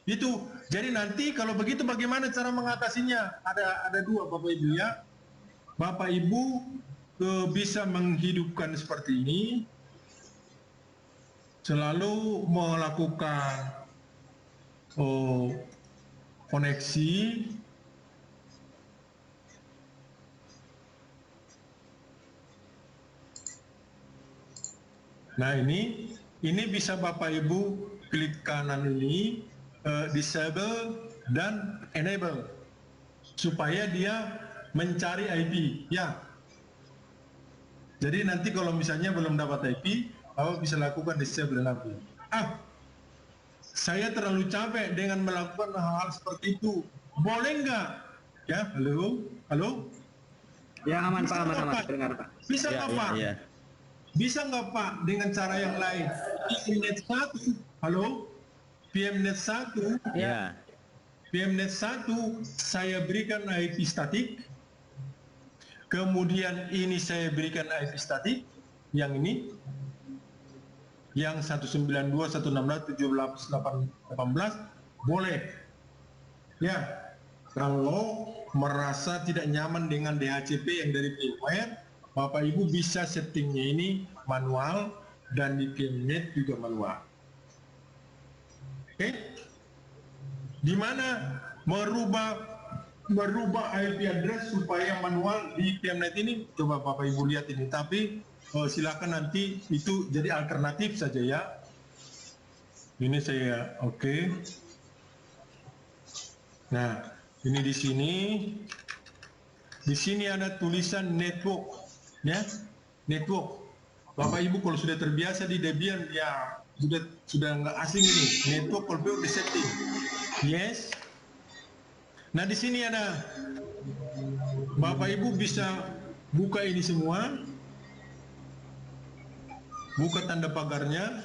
Itu. Jadi nanti kalau begitu bagaimana cara mengatasinya? Ada dua Bapak Ibu ya. Bapak Ibu bisa menghidupkan seperti ini. Selalu melakukan koneksi. Nah ini bisa Bapak Ibu klik kanan ini, disable dan enable supaya dia mencari IP ya. Jadi nanti kalau misalnya belum dapat IP, Bapak bisa lakukan disable dan IP. saya terlalu capek dengan melakukan hal-hal seperti itu. Boleh nggak? Ya, halo? Ya aman Bisa Pak, aman, nggak, aman, Pak? dengar Pak. Bisa nggak, Pak? Bisa nggak, Pak, dengan cara yang lain? PMNet 1, halo? PMNet 1, Ya. PMNet 1 saya berikan IP statik, kemudian ini saya berikan IP statik, yang ini, yang 192, 116, 17, 18, boleh. Ya, kalau merasa tidak nyaman dengan DHCP yang dari firmware, Bapak Ibu bisa settingnya ini manual dan di PMNet juga manual. Oke? Di mana merubah IP address supaya manual di PMNet ini, coba Bapak Ibu lihat ini. Tapi silakan nanti itu jadi alternatif saja ya. Ini saya oke. Nah, ini di sini ada tulisan network, ya, network. Bapak Ibu kalau sudah terbiasa di Debian, ya sudah nggak asing ini. Network kalau di setting, yes. Nah di sini ada, Bapak Ibu bisa buka ini semua, buka tanda pagarnya,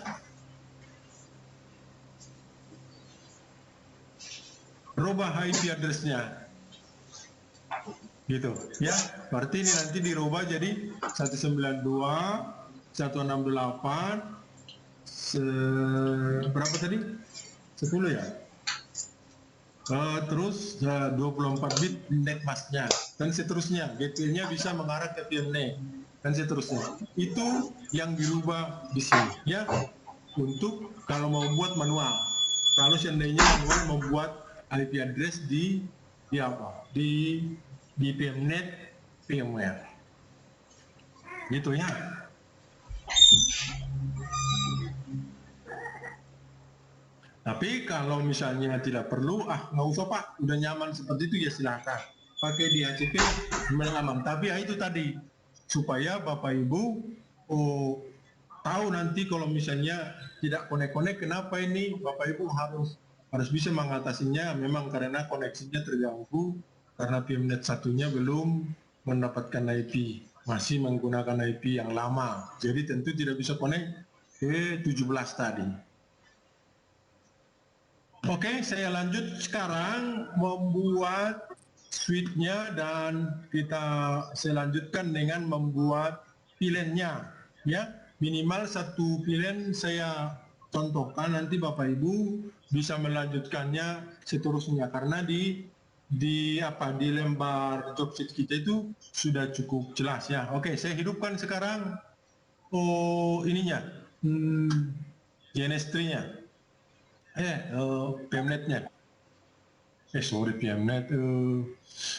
rubah IP address-nya, gitu ya. Berarti ini nanti dirubah jadi 192, 168, berapa tadi? 10 ya. Terus 24 bit netmasknya dan seterusnya. Gateway-nya bisa mengarah ke PMNet dan seterusnya. Itu yang dirubah di sini ya. Untuk kalau mau buat manual. Kalau seandainya manual membuat IP address di PMNet firmware. Gitu ya. Tapi kalau misalnya tidak perlu, nggak usah Pak, udah nyaman seperti itu ya silahkan pakai DHCP aman. Tapi ya itu tadi, supaya Bapak Ibu tahu nanti kalau misalnya tidak konek-konek, kenapa ini Bapak Ibu harus bisa mengatasinya. Memang karena koneksinya terganggu, karena PMNet satunya belum mendapatkan IP, masih menggunakan IP yang lama, jadi tentu tidak bisa konek ke 17 tadi. Oke, saya lanjut sekarang membuat switch-nya dan saya lanjutkan dengan membuat VLAN-nya ya. Minimal satu VLAN saya contohkan, nanti Bapak Ibu bisa melanjutkannya seterusnya karena di lembar job sheet kita itu sudah cukup jelas ya. Oke, saya hidupkan sekarang ininya, GNS3-nya. PMNet-nya. Sorry, PMNet.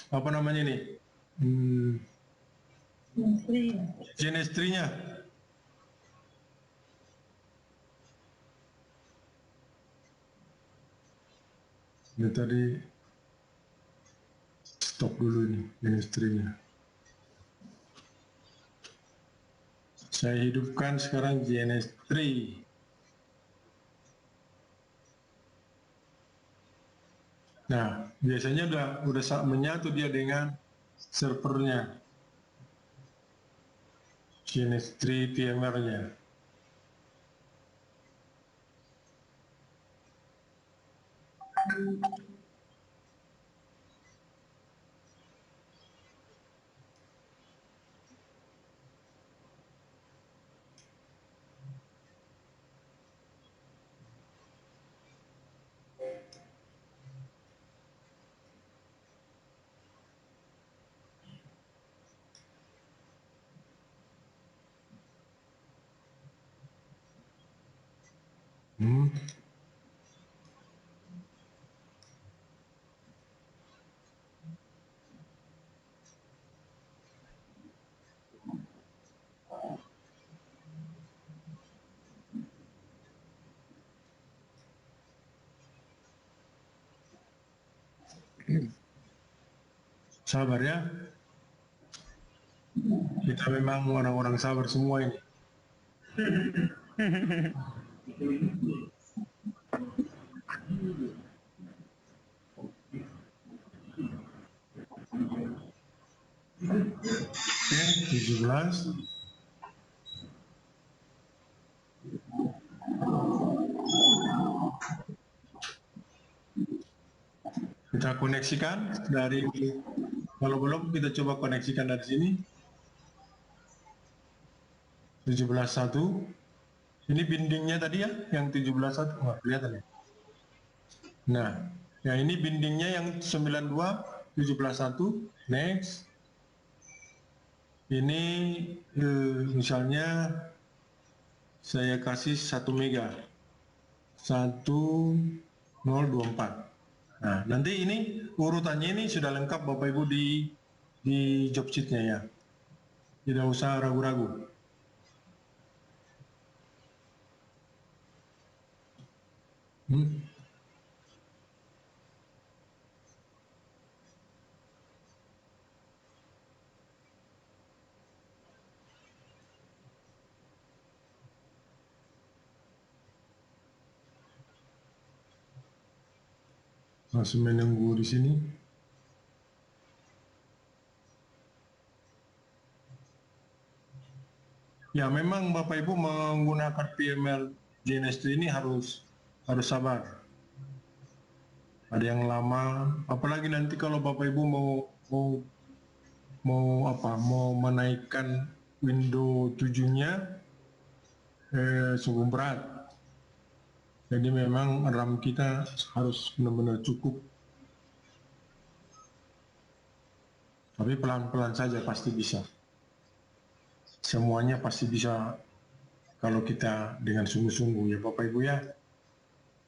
Apa namanya ini? GNS3-nya. Ini tadi stop dulu ini GNS3-nya. Saya hidupkan sekarang GNS3. Nah, biasanya udah menyatu dia dengan servernya, GNS3 VMware-nya. Sabar ya, kita memang orang-orang sabar semua ini. Oke, 17. Kita koneksikan dari, kalau belum kita coba koneksikan dari sini. 17.1. Ini bindingnya tadi ya, yang 17.1. Wah, kelihatan ya. Nah, ya ini bindingnya yang 92, 17.1. Next. Ini misalnya saya kasih 1 mega. 1024. Nah, nanti ini urutannya ini sudah lengkap Bapak Ibu di job sheet-nya ya. Tidak usah ragu-ragu. Masih menunggu di sini. Ya, memang Bapak Ibu menggunakan PML GNS2 ini harus sabar. Ada yang lama, apalagi nanti kalau Bapak Ibu mau menaikkan Windows 7-nya sungguh berat. Jadi memang RAM kita harus benar-benar cukup. Tapi pelan-pelan saja pasti bisa. Semuanya pasti bisa kalau kita dengan sungguh-sungguh ya Bapak Ibu ya.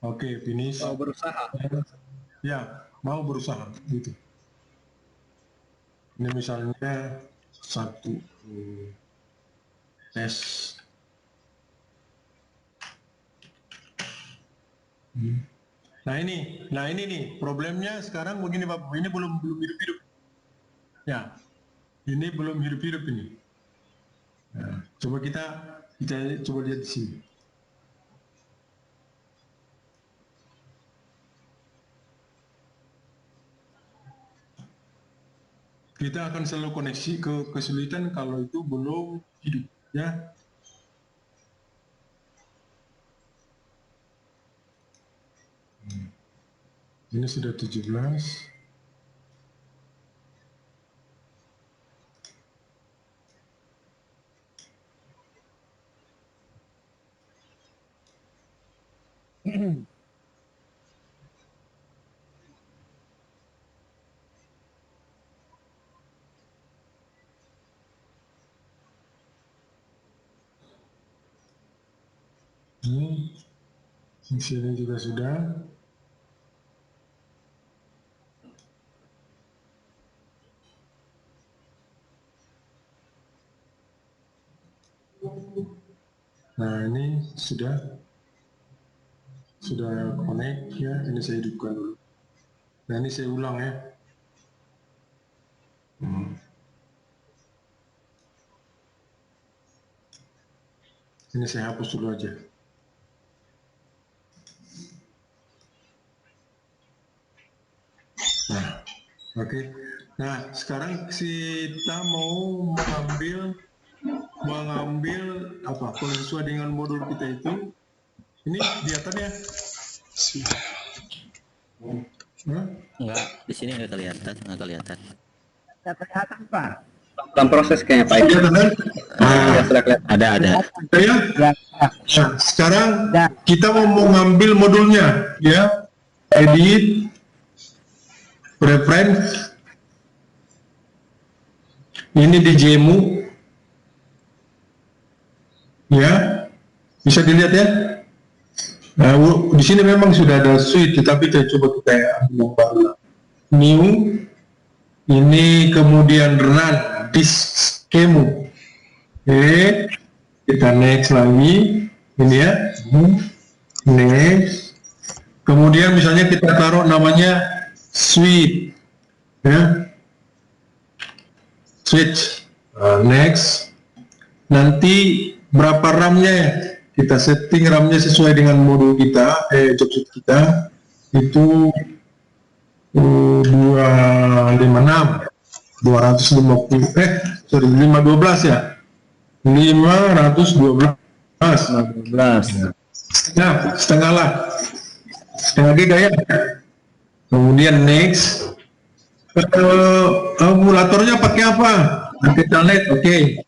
Oke, finish. Mau berusaha. Ya, mau berusaha gitu. Ini misalnya satu tes. Nah ini nih problemnya sekarang begini Bapak, ini belum hidup-hidup. Ya, ini belum hidup-hidup ini. Nah, coba kita coba lihat di sini. Kita akan selalu koneksi ke kesulitan kalau itu belum hidup, ya. Ini sudah 17. Ini di sini juga sudah. Nah ini sudah connect ya. Ini saya hidupkan dulu. Nah ini saya ulang ya. Ini saya hapus dulu aja. Nah, oke. Nah, sekarang kita mau mengambil apa? Kalau sesuai dengan modul kita itu, ini kelihatan ya? Enggak, di sini nggak kelihatan. Tidak kelihatan Pak. Dalam proses kayaknya Pak. Kelihatan kan? Ya, sudah kelihatan. Ada. Ya. Ya. Nah, sekarang kita mau mengambil modulnya, ya. Edit, preference. Ini di JMU, ya. Bisa dilihat ya. Nah, di sini memang sudah ada suite, tetapi kita coba kita ambil yang baru. New, ini kemudian run disk kemu. Oke, kita next lagi, ini ya, next. Kemudian misalnya kita taruh namanya suite, ya, switch. Next. Nanti berapa RAM-nya ya? kita setting RAM-nya sesuai dengan modul kita, jobset kita, itu 512 ya, 512 setengah lah, setengah giga ya. Kemudian next, emulatornya pakai apa? Pakai Telnet, oke.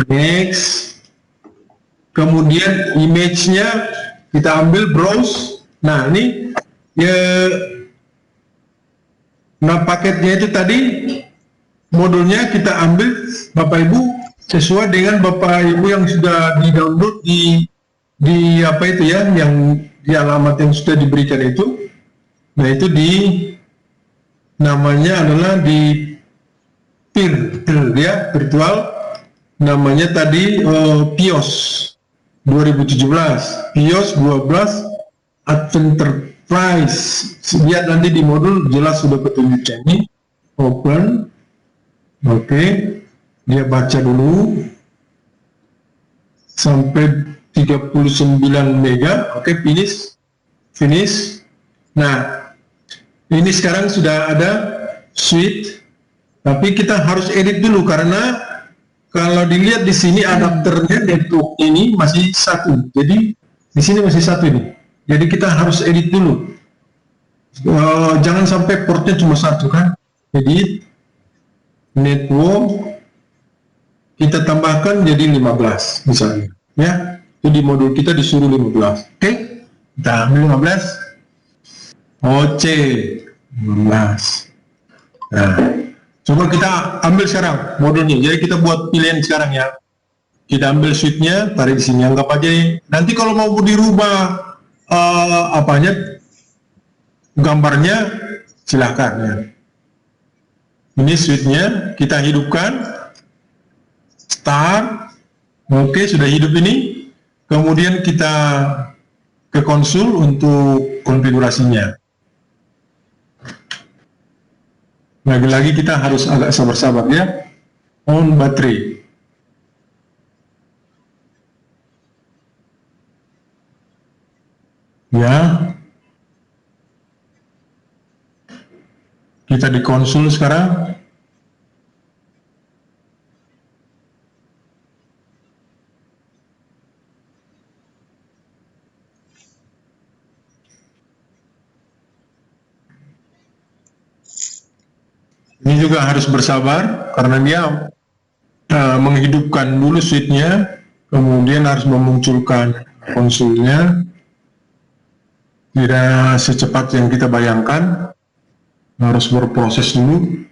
Next, kemudian image-nya kita ambil browse. Nah ini ya, nah paketnya itu tadi modulnya kita ambil Bapak Ibu sesuai dengan Bapak Ibu yang sudah di-download di apa itu ya, yang di alamat yang sudah diberikan itu. Nah itu namanya adalah di PIR ya, virtual, namanya tadi PIOS 2017, PIOS 12 Adventerprise. Lihat nanti di modul jelas sudah petunjuknya. Ini open, oke, dia baca dulu sampai 39 mega, oke, finish. Nah ini sekarang sudah ada suite, tapi kita harus edit dulu karena kalau dilihat di sini adapternya network ini masih satu, jadi di sini masih satu ini, jadi kita harus edit dulu. Jangan sampai portnya cuma satu kan, edit network kita tambahkan jadi 15 misalnya ya, itu di modul kita disuruh 15. Oke, kita ambil 15 OC 15. Nah, coba kita ambil sekarang modulnya. Jadi kita buat pilihan sekarang ya. Kita ambil suite-nya, tarik di sini, anggap aja. Nanti kalau mau dirubah gambarnya, silahkan ya. Ini suite-nya, kita hidupkan. Start. Oke, sudah hidup ini. Kemudian kita ke konsul untuk konfigurasinya. Lagi-lagi kita harus agak sabar-sabar ya. On baterai. Ya. Kita di konsul sekarang. Ini juga harus bersabar karena dia menghidupkan dulu suite-nya, kemudian harus memunculkan konsulnya. Tidak secepat yang kita bayangkan, harus berproses dulu.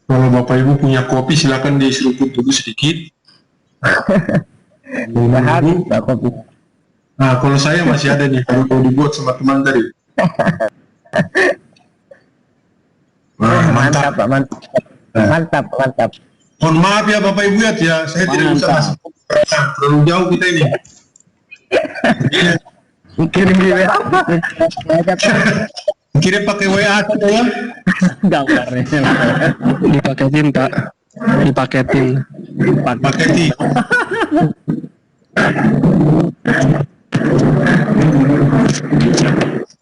Kalau Bapak Ibu punya kopi, silakan diseruput dulu sedikit. kopi. Nah, kalau saya masih ada nih, kalau mau dibuat sama teman tadi. Nah, mantap. Mantap. Mohon maaf ya Bapak Ibu ya, saya tidak bisa masuk. Terlalu jauh kita ini. Kirim di WA. Kirim pakai WA saja ya. Gambarnya dipaketin Pak, dipaketin.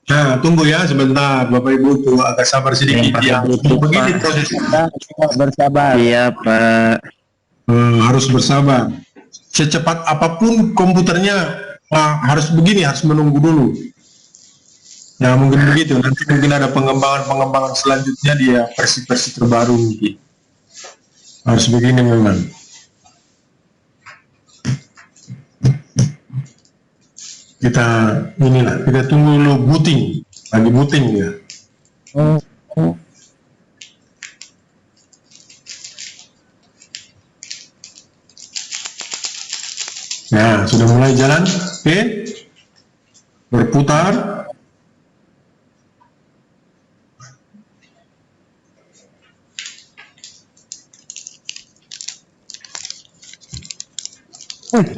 Nah, tunggu ya sebentar Bapak Ibu tuh agak sabar sedikit ya. Begini prosesnya. Bersabar. Iya Pak. Harus bersabar. Secepat apapun komputernya harus begini, harus menunggu dulu. Ya mungkin begitu. Nanti mungkin ada pengembangan selanjutnya dia versi-versi terbaru mungkin. Harus begini memang. Kita tunggu dulu booting, lagi booting ya. Nah, sudah mulai jalan, oke, berputar.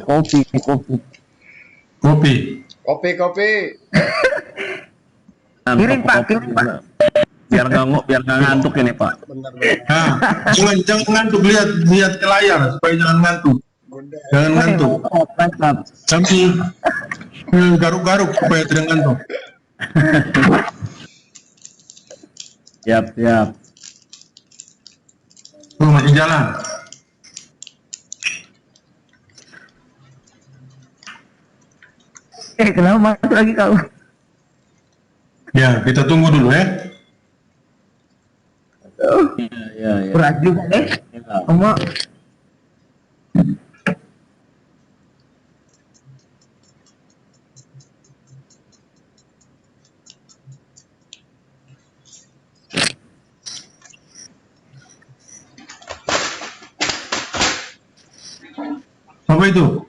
Kopi. Kopi. Kirim Pak. biar nggak ngantuk ini Pak. Nah, jangan ngantuk, lihat ke layar supaya jangan ngantuk. Jangan ngantuk. Mantap. Sambil garuk-garuk supaya tidak ngantuk. Siap. Oh, masih jalan. Kenapa masuk lagi kau? Ya, kita tunggu dulu ya. Ya. Berat juga deh. Kamu Apa itu?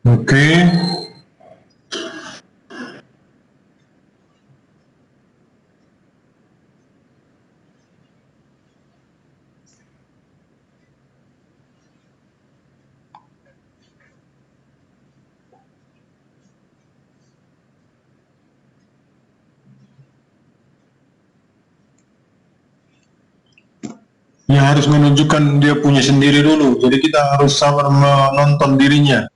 Oke. Ya, harus menunjukkan dia punya sendiri dulu. Jadi kita harus sabar menonton dirinya.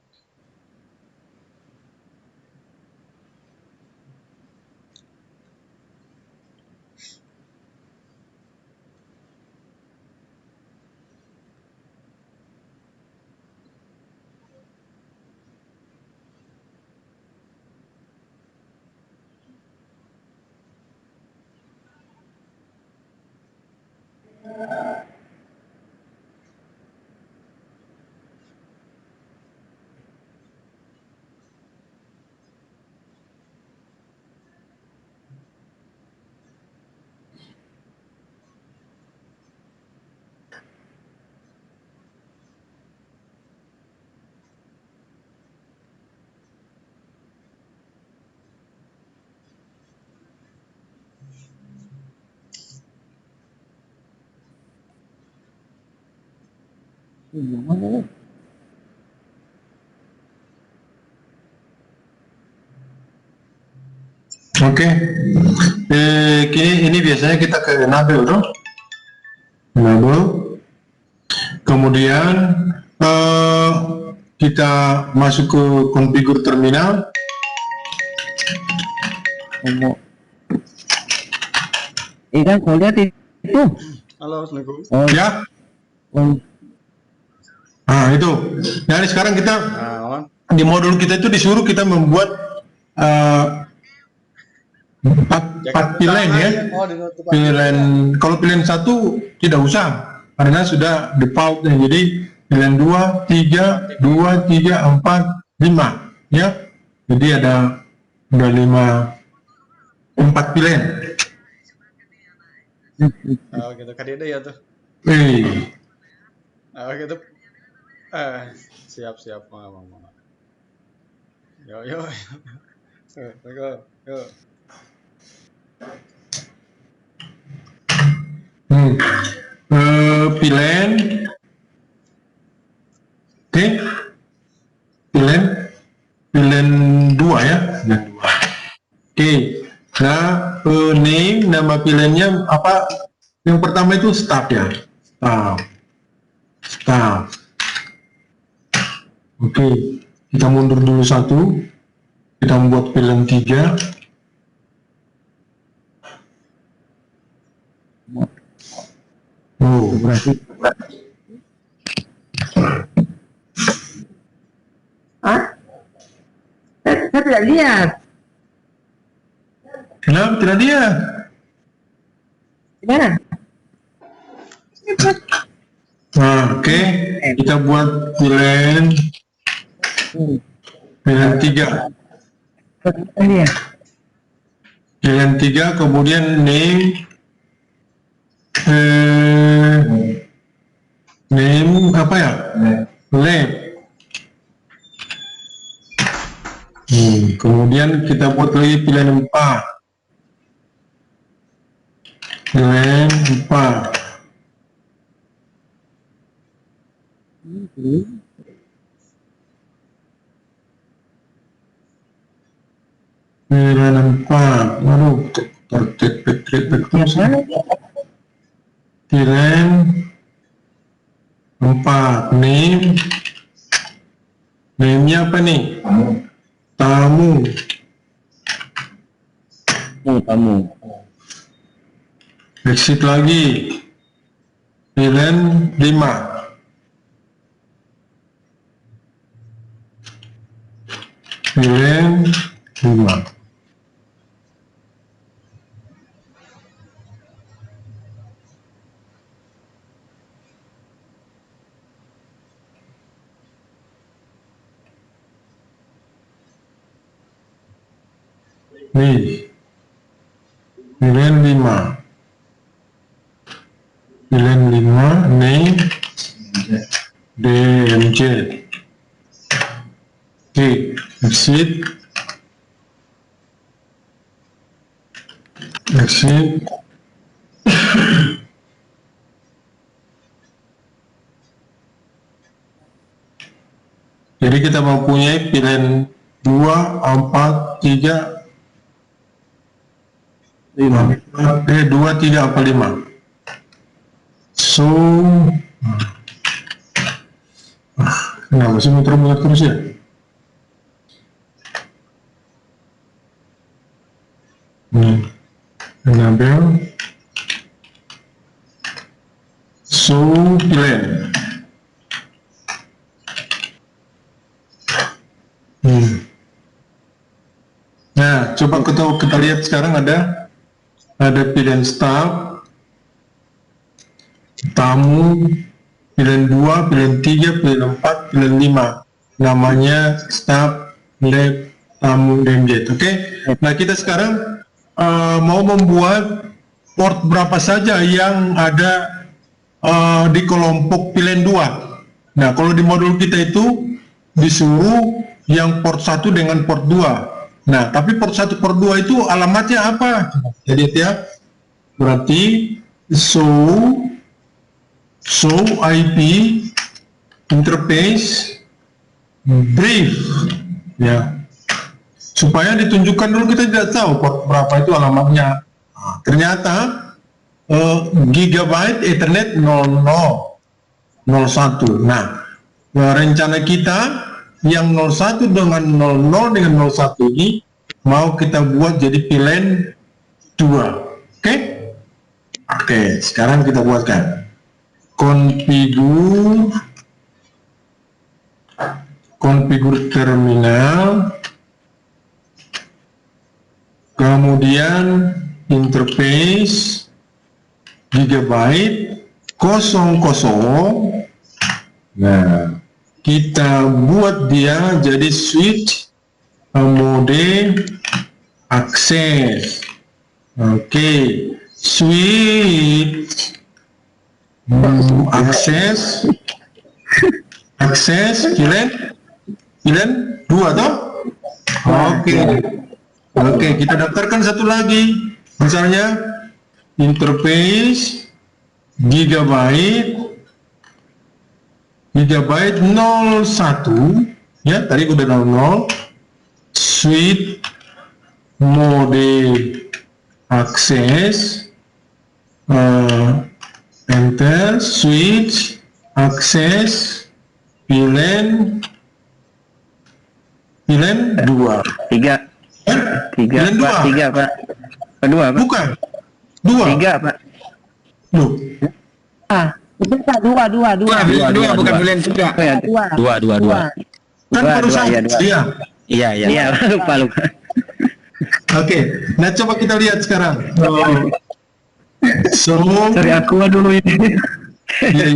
Oke. Ini biasanya kita ke enable, toh? Enable. Kemudian kita masuk ke configure terminal. kan kau lihat itu. Halo, Assalamualaikum. Oh, Ya. oh, Nah, itu. Jadi sekarang kita di modul kita itu disuruh kita membuat empat pilihan ya. Pilihan, kalau pilihan 1 tidak usah karena sudah default ya. Jadi pilihan 2, 3, 2, 3, 4, 5 ya. Jadi ada 4 pilihan. Oh gitu, kadede ya tuh. Oh gitu. Siap, mau. Yo. Yo. Pilihan. Oke. Pilihan 2 ya. Pilihan 2. Oke. Nah, name, nama pilihannya apa? Yang pertama itu start ya. Start. Oke, kita mundur dulu 1. Kita membuat pilihan 3. Oh, berarti. saya tidak lihat. Kenapa tidak dia? Gimana? Nah, oke. Kita buat pilihan 3. Ini ya. Pilihan 3, kemudian name apa ya? Lab. Kemudian kita buat lagi pilihan 4. Pilihan 4. Pilihan 4. Waduh, tertik terus. Pilihan 4. Name-nya apa nih? Tamu. Tamu. Exit lagi. Pilihan 5. Pilihan 5. Nih, pilihan 5. Pilihan 5, name DMJ. Oke, exit. Jadi kita mempunyai pilihan 2, 4, 3, 5. 2, 3, 4, 5. So, kenapa sih muter-muter terus ya? Enable. So, pilihan. Nah, coba kita lihat sekarang ada pilihan start, tamu, pilihan 2, pilihan 3, pilihan 4, pilihan 5. Namanya start, lab, tamu, DMZ. Oke? Nah, kita sekarang mau membuat port berapa saja yang ada di kelompok pilihan 2. Nah, kalau di modul kita itu disuruh yang port 1 dengan port 2. Nah, tapi port 1, port 2 itu alamatnya apa? Jadi ya, berarti show IP interface brief, ya, supaya ditunjukkan dulu, kita tidak tahu port berapa itu alamatnya. Nah, ternyata gigabyte Ethernet 0001. Nah, rencana kita yang 01 dengan 00 dengan 01 ini mau kita buat jadi pilihan 2. Oke, sekarang kita buatkan konfigur terminal, kemudian interface gigabyte 00. Nah, kita buat dia jadi switch mode akses. Oke, switch akses pilihan 2 toh? Oke, kita daftarkan satu lagi, misalnya interface gigabyte 01, ya, tadi udah 00, switch mode akses, enter, switch akses pilihan 2. 3 pilihan 2 Pak. Kedua Pak. Bukan 2. 3 Pak. Loh, Itu Pak, dua, bukan pilihan 3. Dua. kan baru satu. Iya, lupa. Oke, nah coba kita lihat sekarang. So, Dari aku dulu ini. iya.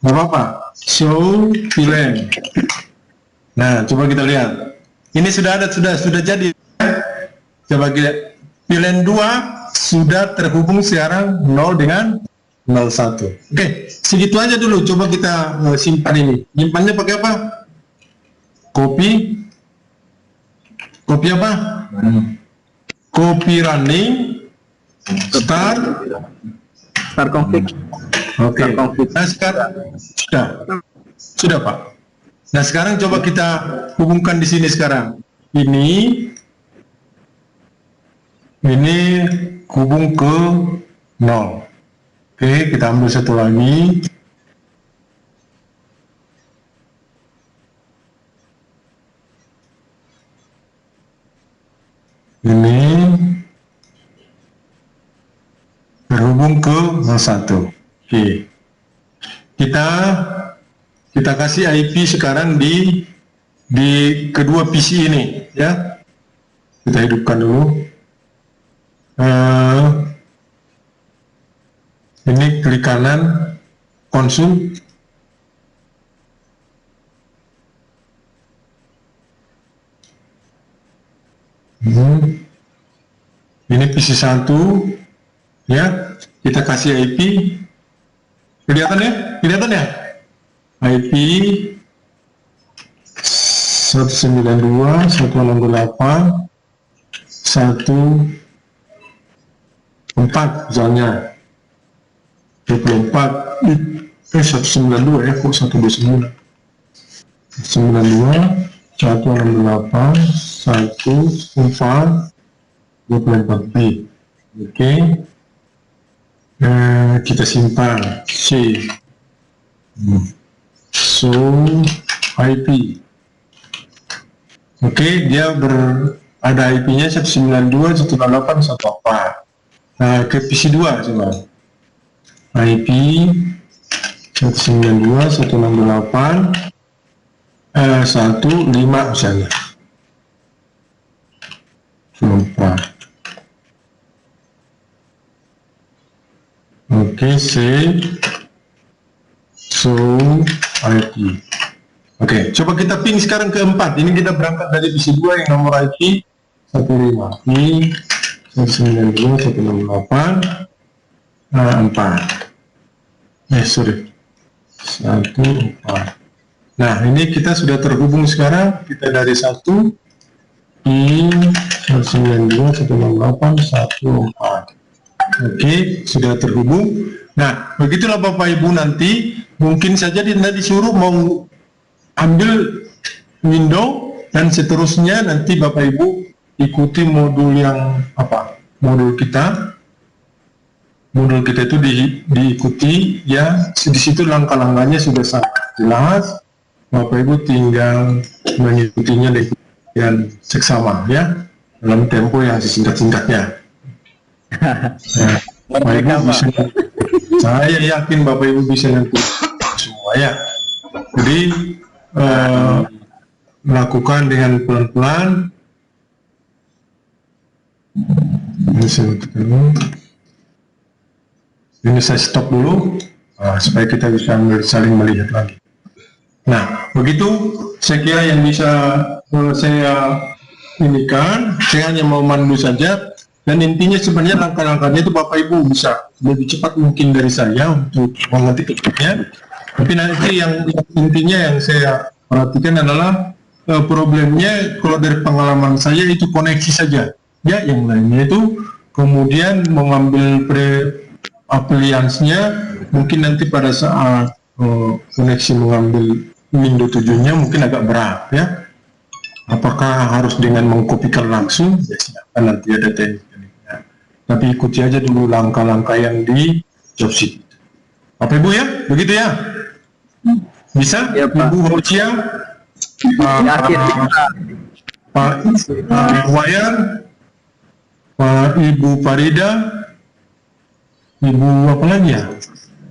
nggak apa-apa. Show pilihan. Nah, coba kita lihat. Ini sudah ada, sudah jadi. Coba kita pilihan 2 sudah terhubung sekarang 0 dengan 01. Oke, segitu aja dulu. Coba kita simpan ini. Simpannya pakai apa? Copy apa? Copy running start config. Oke. Nah sekarang sudah Pak. Nah sekarang coba kita hubungkan di sini sekarang. Ini hubung ke 0. Oke, kita ambil satu lagi. Ini berhubung ke 01. Oke. Kita kasih IP sekarang di kedua PC ini, ya. Kita hidupkan dulu. Ini klik kanan, konsol. Ini PC 1, ya. Kita kasih IP. Kelihatan ya? IP 192.168.1.4 misalnya 24 192 ya, kok 129 192.168.1.4 B. Oke. Kita simpan C. So IP. Oke, dia ada IP-nya 192.168.1.4. Nah, ke PC 2 coba. IP 192.168.1.5 misalnya. 1.4. Oke, save. So IP. Oke, coba kita ping sekarang ke 4. Ini kita berangkat dari PC 2 yang nomor IP 15. Ini 192.168.4. Sorry. 1.4. Nah, ini kita sudah terhubung sekarang. Kita dari 1 di 192.168.1.4. Oke, sudah terhubung. Nah, begitulah Bapak Ibu nanti. Mungkin saja Dinda disuruh mau ambil window dan seterusnya nanti Bapak Ibu ikuti modul yang apa? Modul kita itu diikuti ya. Di situ langkah-langkahnya sudah sangat jelas. Bapak Ibu tinggal mengikutinya dengan seksama ya, dalam tempo yang sesingkat-singkatnya. Nah, Bapak Ibu bisa, saya yakin Bapak Ibu bisa nanti semua ya. Jadi melakukan dengan pelan-pelan. Ini saya stop dulu supaya kita bisa saling melihat lagi. Nah, begitu saya kira yang bisa saya inikan. Saya hanya mau mandu saja. Dan intinya sebenarnya langkah-langkahnya itu Bapak Ibu bisa lebih cepat mungkin dari saya untuk mengerti tekniknya. Tapi nanti yang intinya yang saya perhatikan adalah problemnya kalau dari pengalaman saya itu koneksi saja. Ya, yang lainnya itu kemudian mengambil appliance-nya mungkin nanti pada saat koneksi mengambil Windows 7-nya mungkin agak berat ya. Apakah harus dengan mengkopikan langsung? Ya silakan, nanti ada teknik-tekniknya. Tapi ikuti aja dulu langkah-langkah yang di job sheet. Bapak Ibu ya, begitu ya? Bisa? Ya, Pak. Ibu Haucia, Pak Wayan, Pak Ibu Farida, Ibu apa lagi ya?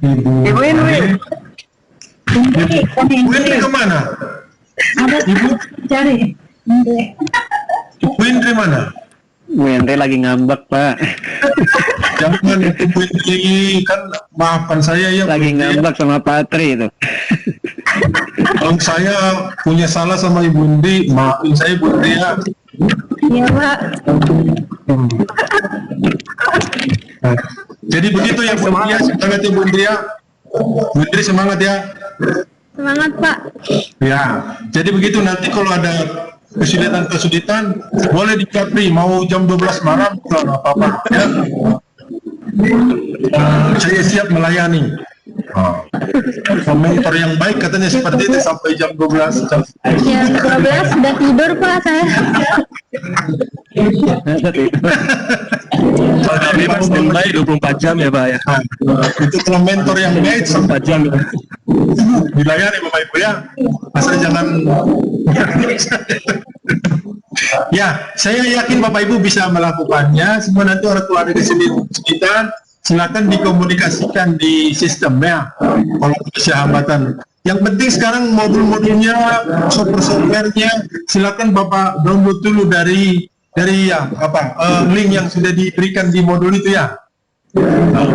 Ibu Indri. Ibu Indri kemana? Ibu cari. Ibu Indri mana? Bu Indri lagi ngambek, Pak. Jangan itu Bundri, kan maafkan saya ya. Lagi ngambek sama Patri itu. Kalau saya punya salah sama Ibu Bundri, maafin saya Bundri ya. Iya, Pak. Nah, jadi begitu ya Bundri ya, semangat ya Bundri ya. Bundri semangat ya. Semangat, Pak. Ya, jadi begitu nanti kalau ada kesulitan boleh di Capri, mau jam 12 malam kalau apa-apa ya. Saya siap melayani. Komentar yang baik katanya seperti itu sampai jam 12. Ya, 12 sudah tidur, Pak, saya. Kami Mas standby 24 jam ya Pak ya. Itu kalau mentor yang baik sampai jam dilayani Bapak Ibu ya. Masa jangan. Ya, saya yakin Bapak Ibu bisa melakukannya. Semua nanti orang tua ada di sini kita, silakan dikomunikasikan di sistemnya. Kalau ada hambatan. Yang penting sekarang modul-modulnya, software-nya, silakan Bapak download dulu dari ya link yang sudah diberikan di modul itu ya.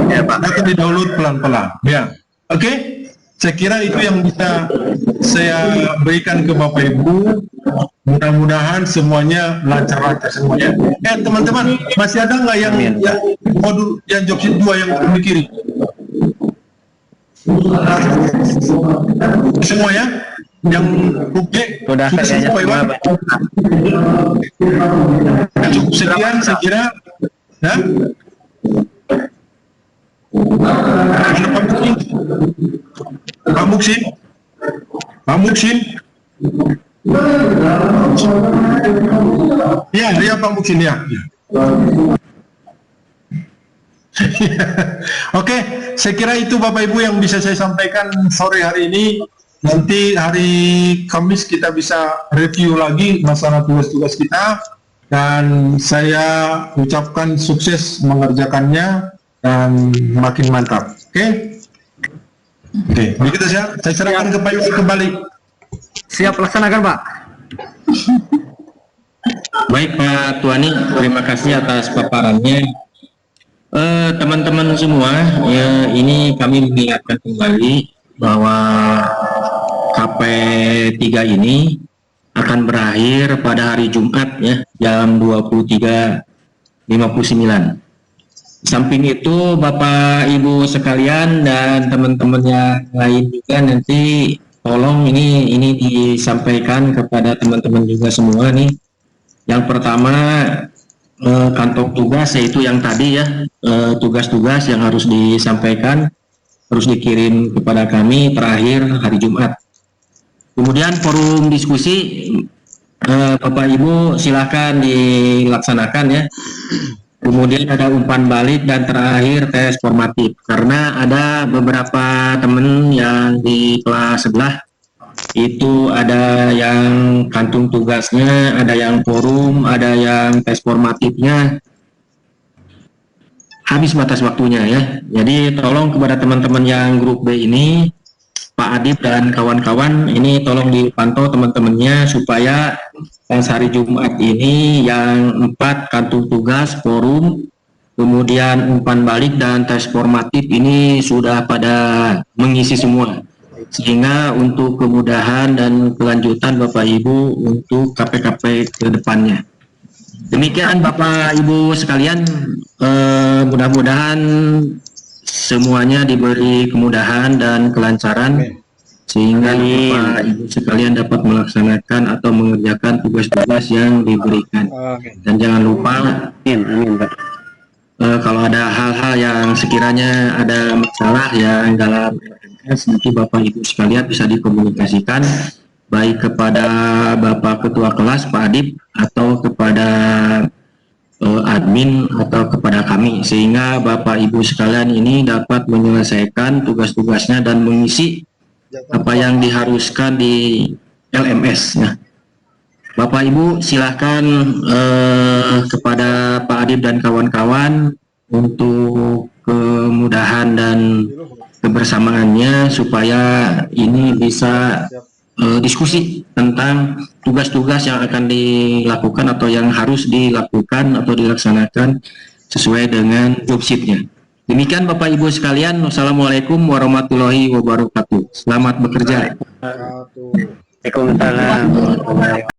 Ya Pak, akan di-download pelan-pelan. Ya, oke. Saya kira itu yang bisa saya berikan ke Bapak Ibu. Mudah-mudahan semuanya lancar-lancar semuanya. Teman-teman, masih ada nggak yang modul yang job sheet 2 yang di kiri? Semua ya? Yang bukti Sudah sesuai Pak. Cukup sekian saya kira. Ya? Mana Pak Muksin? Pak Muksin? Ya Pak Muksin ya. Oke, saya kira itu Bapak Ibu yang bisa saya sampaikan sore hari ini. Nanti hari Kamis kita bisa review lagi masalah tugas-tugas kita, dan saya ucapkan sukses mengerjakannya dan makin mantap. Oke, begitu saya serahkan ke Pak Yudi kembali. Siap laksanakan Pak. Baik Pak Tuani, terima kasih atas paparannya. Teman-teman semua, ya ini kami mengingatkan kembali bahwa KP3 ini akan berakhir pada hari Jumat ya, jam 23.59. Samping itu Bapak Ibu sekalian dan teman-teman yang lain juga nanti tolong ini disampaikan kepada teman-teman juga semua nih. Yang pertama kantong tugas, yaitu yang tadi ya, tugas-tugas yang harus disampaikan harus dikirim kepada kami terakhir hari Jumat. Kemudian forum diskusi Bapak Ibu silahkan dilaksanakan ya. Kemudian ada umpan balik dan terakhir tes formatif, karena ada beberapa teman yang di kelas sebelah itu ada yang kantung tugasnya, ada yang forum, ada yang tes formatifnya habis batas waktunya ya. Jadi tolong kepada teman-teman yang grup B ini, Pak Adib dan kawan-kawan, ini tolong dipantau teman-temannya supaya pas hari Jumat ini yang 4 kantung tugas, forum, kemudian umpan balik dan tes formatif ini sudah pada mengisi semua, sehingga untuk kemudahan dan kelanjutan Bapak Ibu untuk KP-KP ke depannya. Demikian Bapak Ibu sekalian, mudah-mudahan semuanya diberi kemudahan dan kelancaran sehingga Bapak Ibu sekalian dapat melaksanakan atau mengerjakan tugas-tugas yang diberikan. Dan jangan lupa kalau ada hal-hal yang sekiranya ada masalah yang dalam LMS, nanti Bapak Ibu sekalian bisa dikomunikasikan baik kepada Bapak Ketua Kelas Pak Adib atau kepada admin atau kepada kami, sehingga Bapak Ibu sekalian ini dapat menyelesaikan tugas-tugasnya dan mengisi apa yang diharuskan di LMS. Nah, Bapak Ibu silahkan kepada Pak Adib dan kawan-kawan untuk kemudahan dan kebersamaannya supaya ini bisa diskusi tentang tugas-tugas yang akan dilakukan atau yang harus dilakukan atau dilaksanakan sesuai dengan job sheet-nya. Demikian Bapak Ibu sekalian, wassalamualaikum warahmatullahi wabarakatuh. Selamat bekerja. Waalaikumsalam.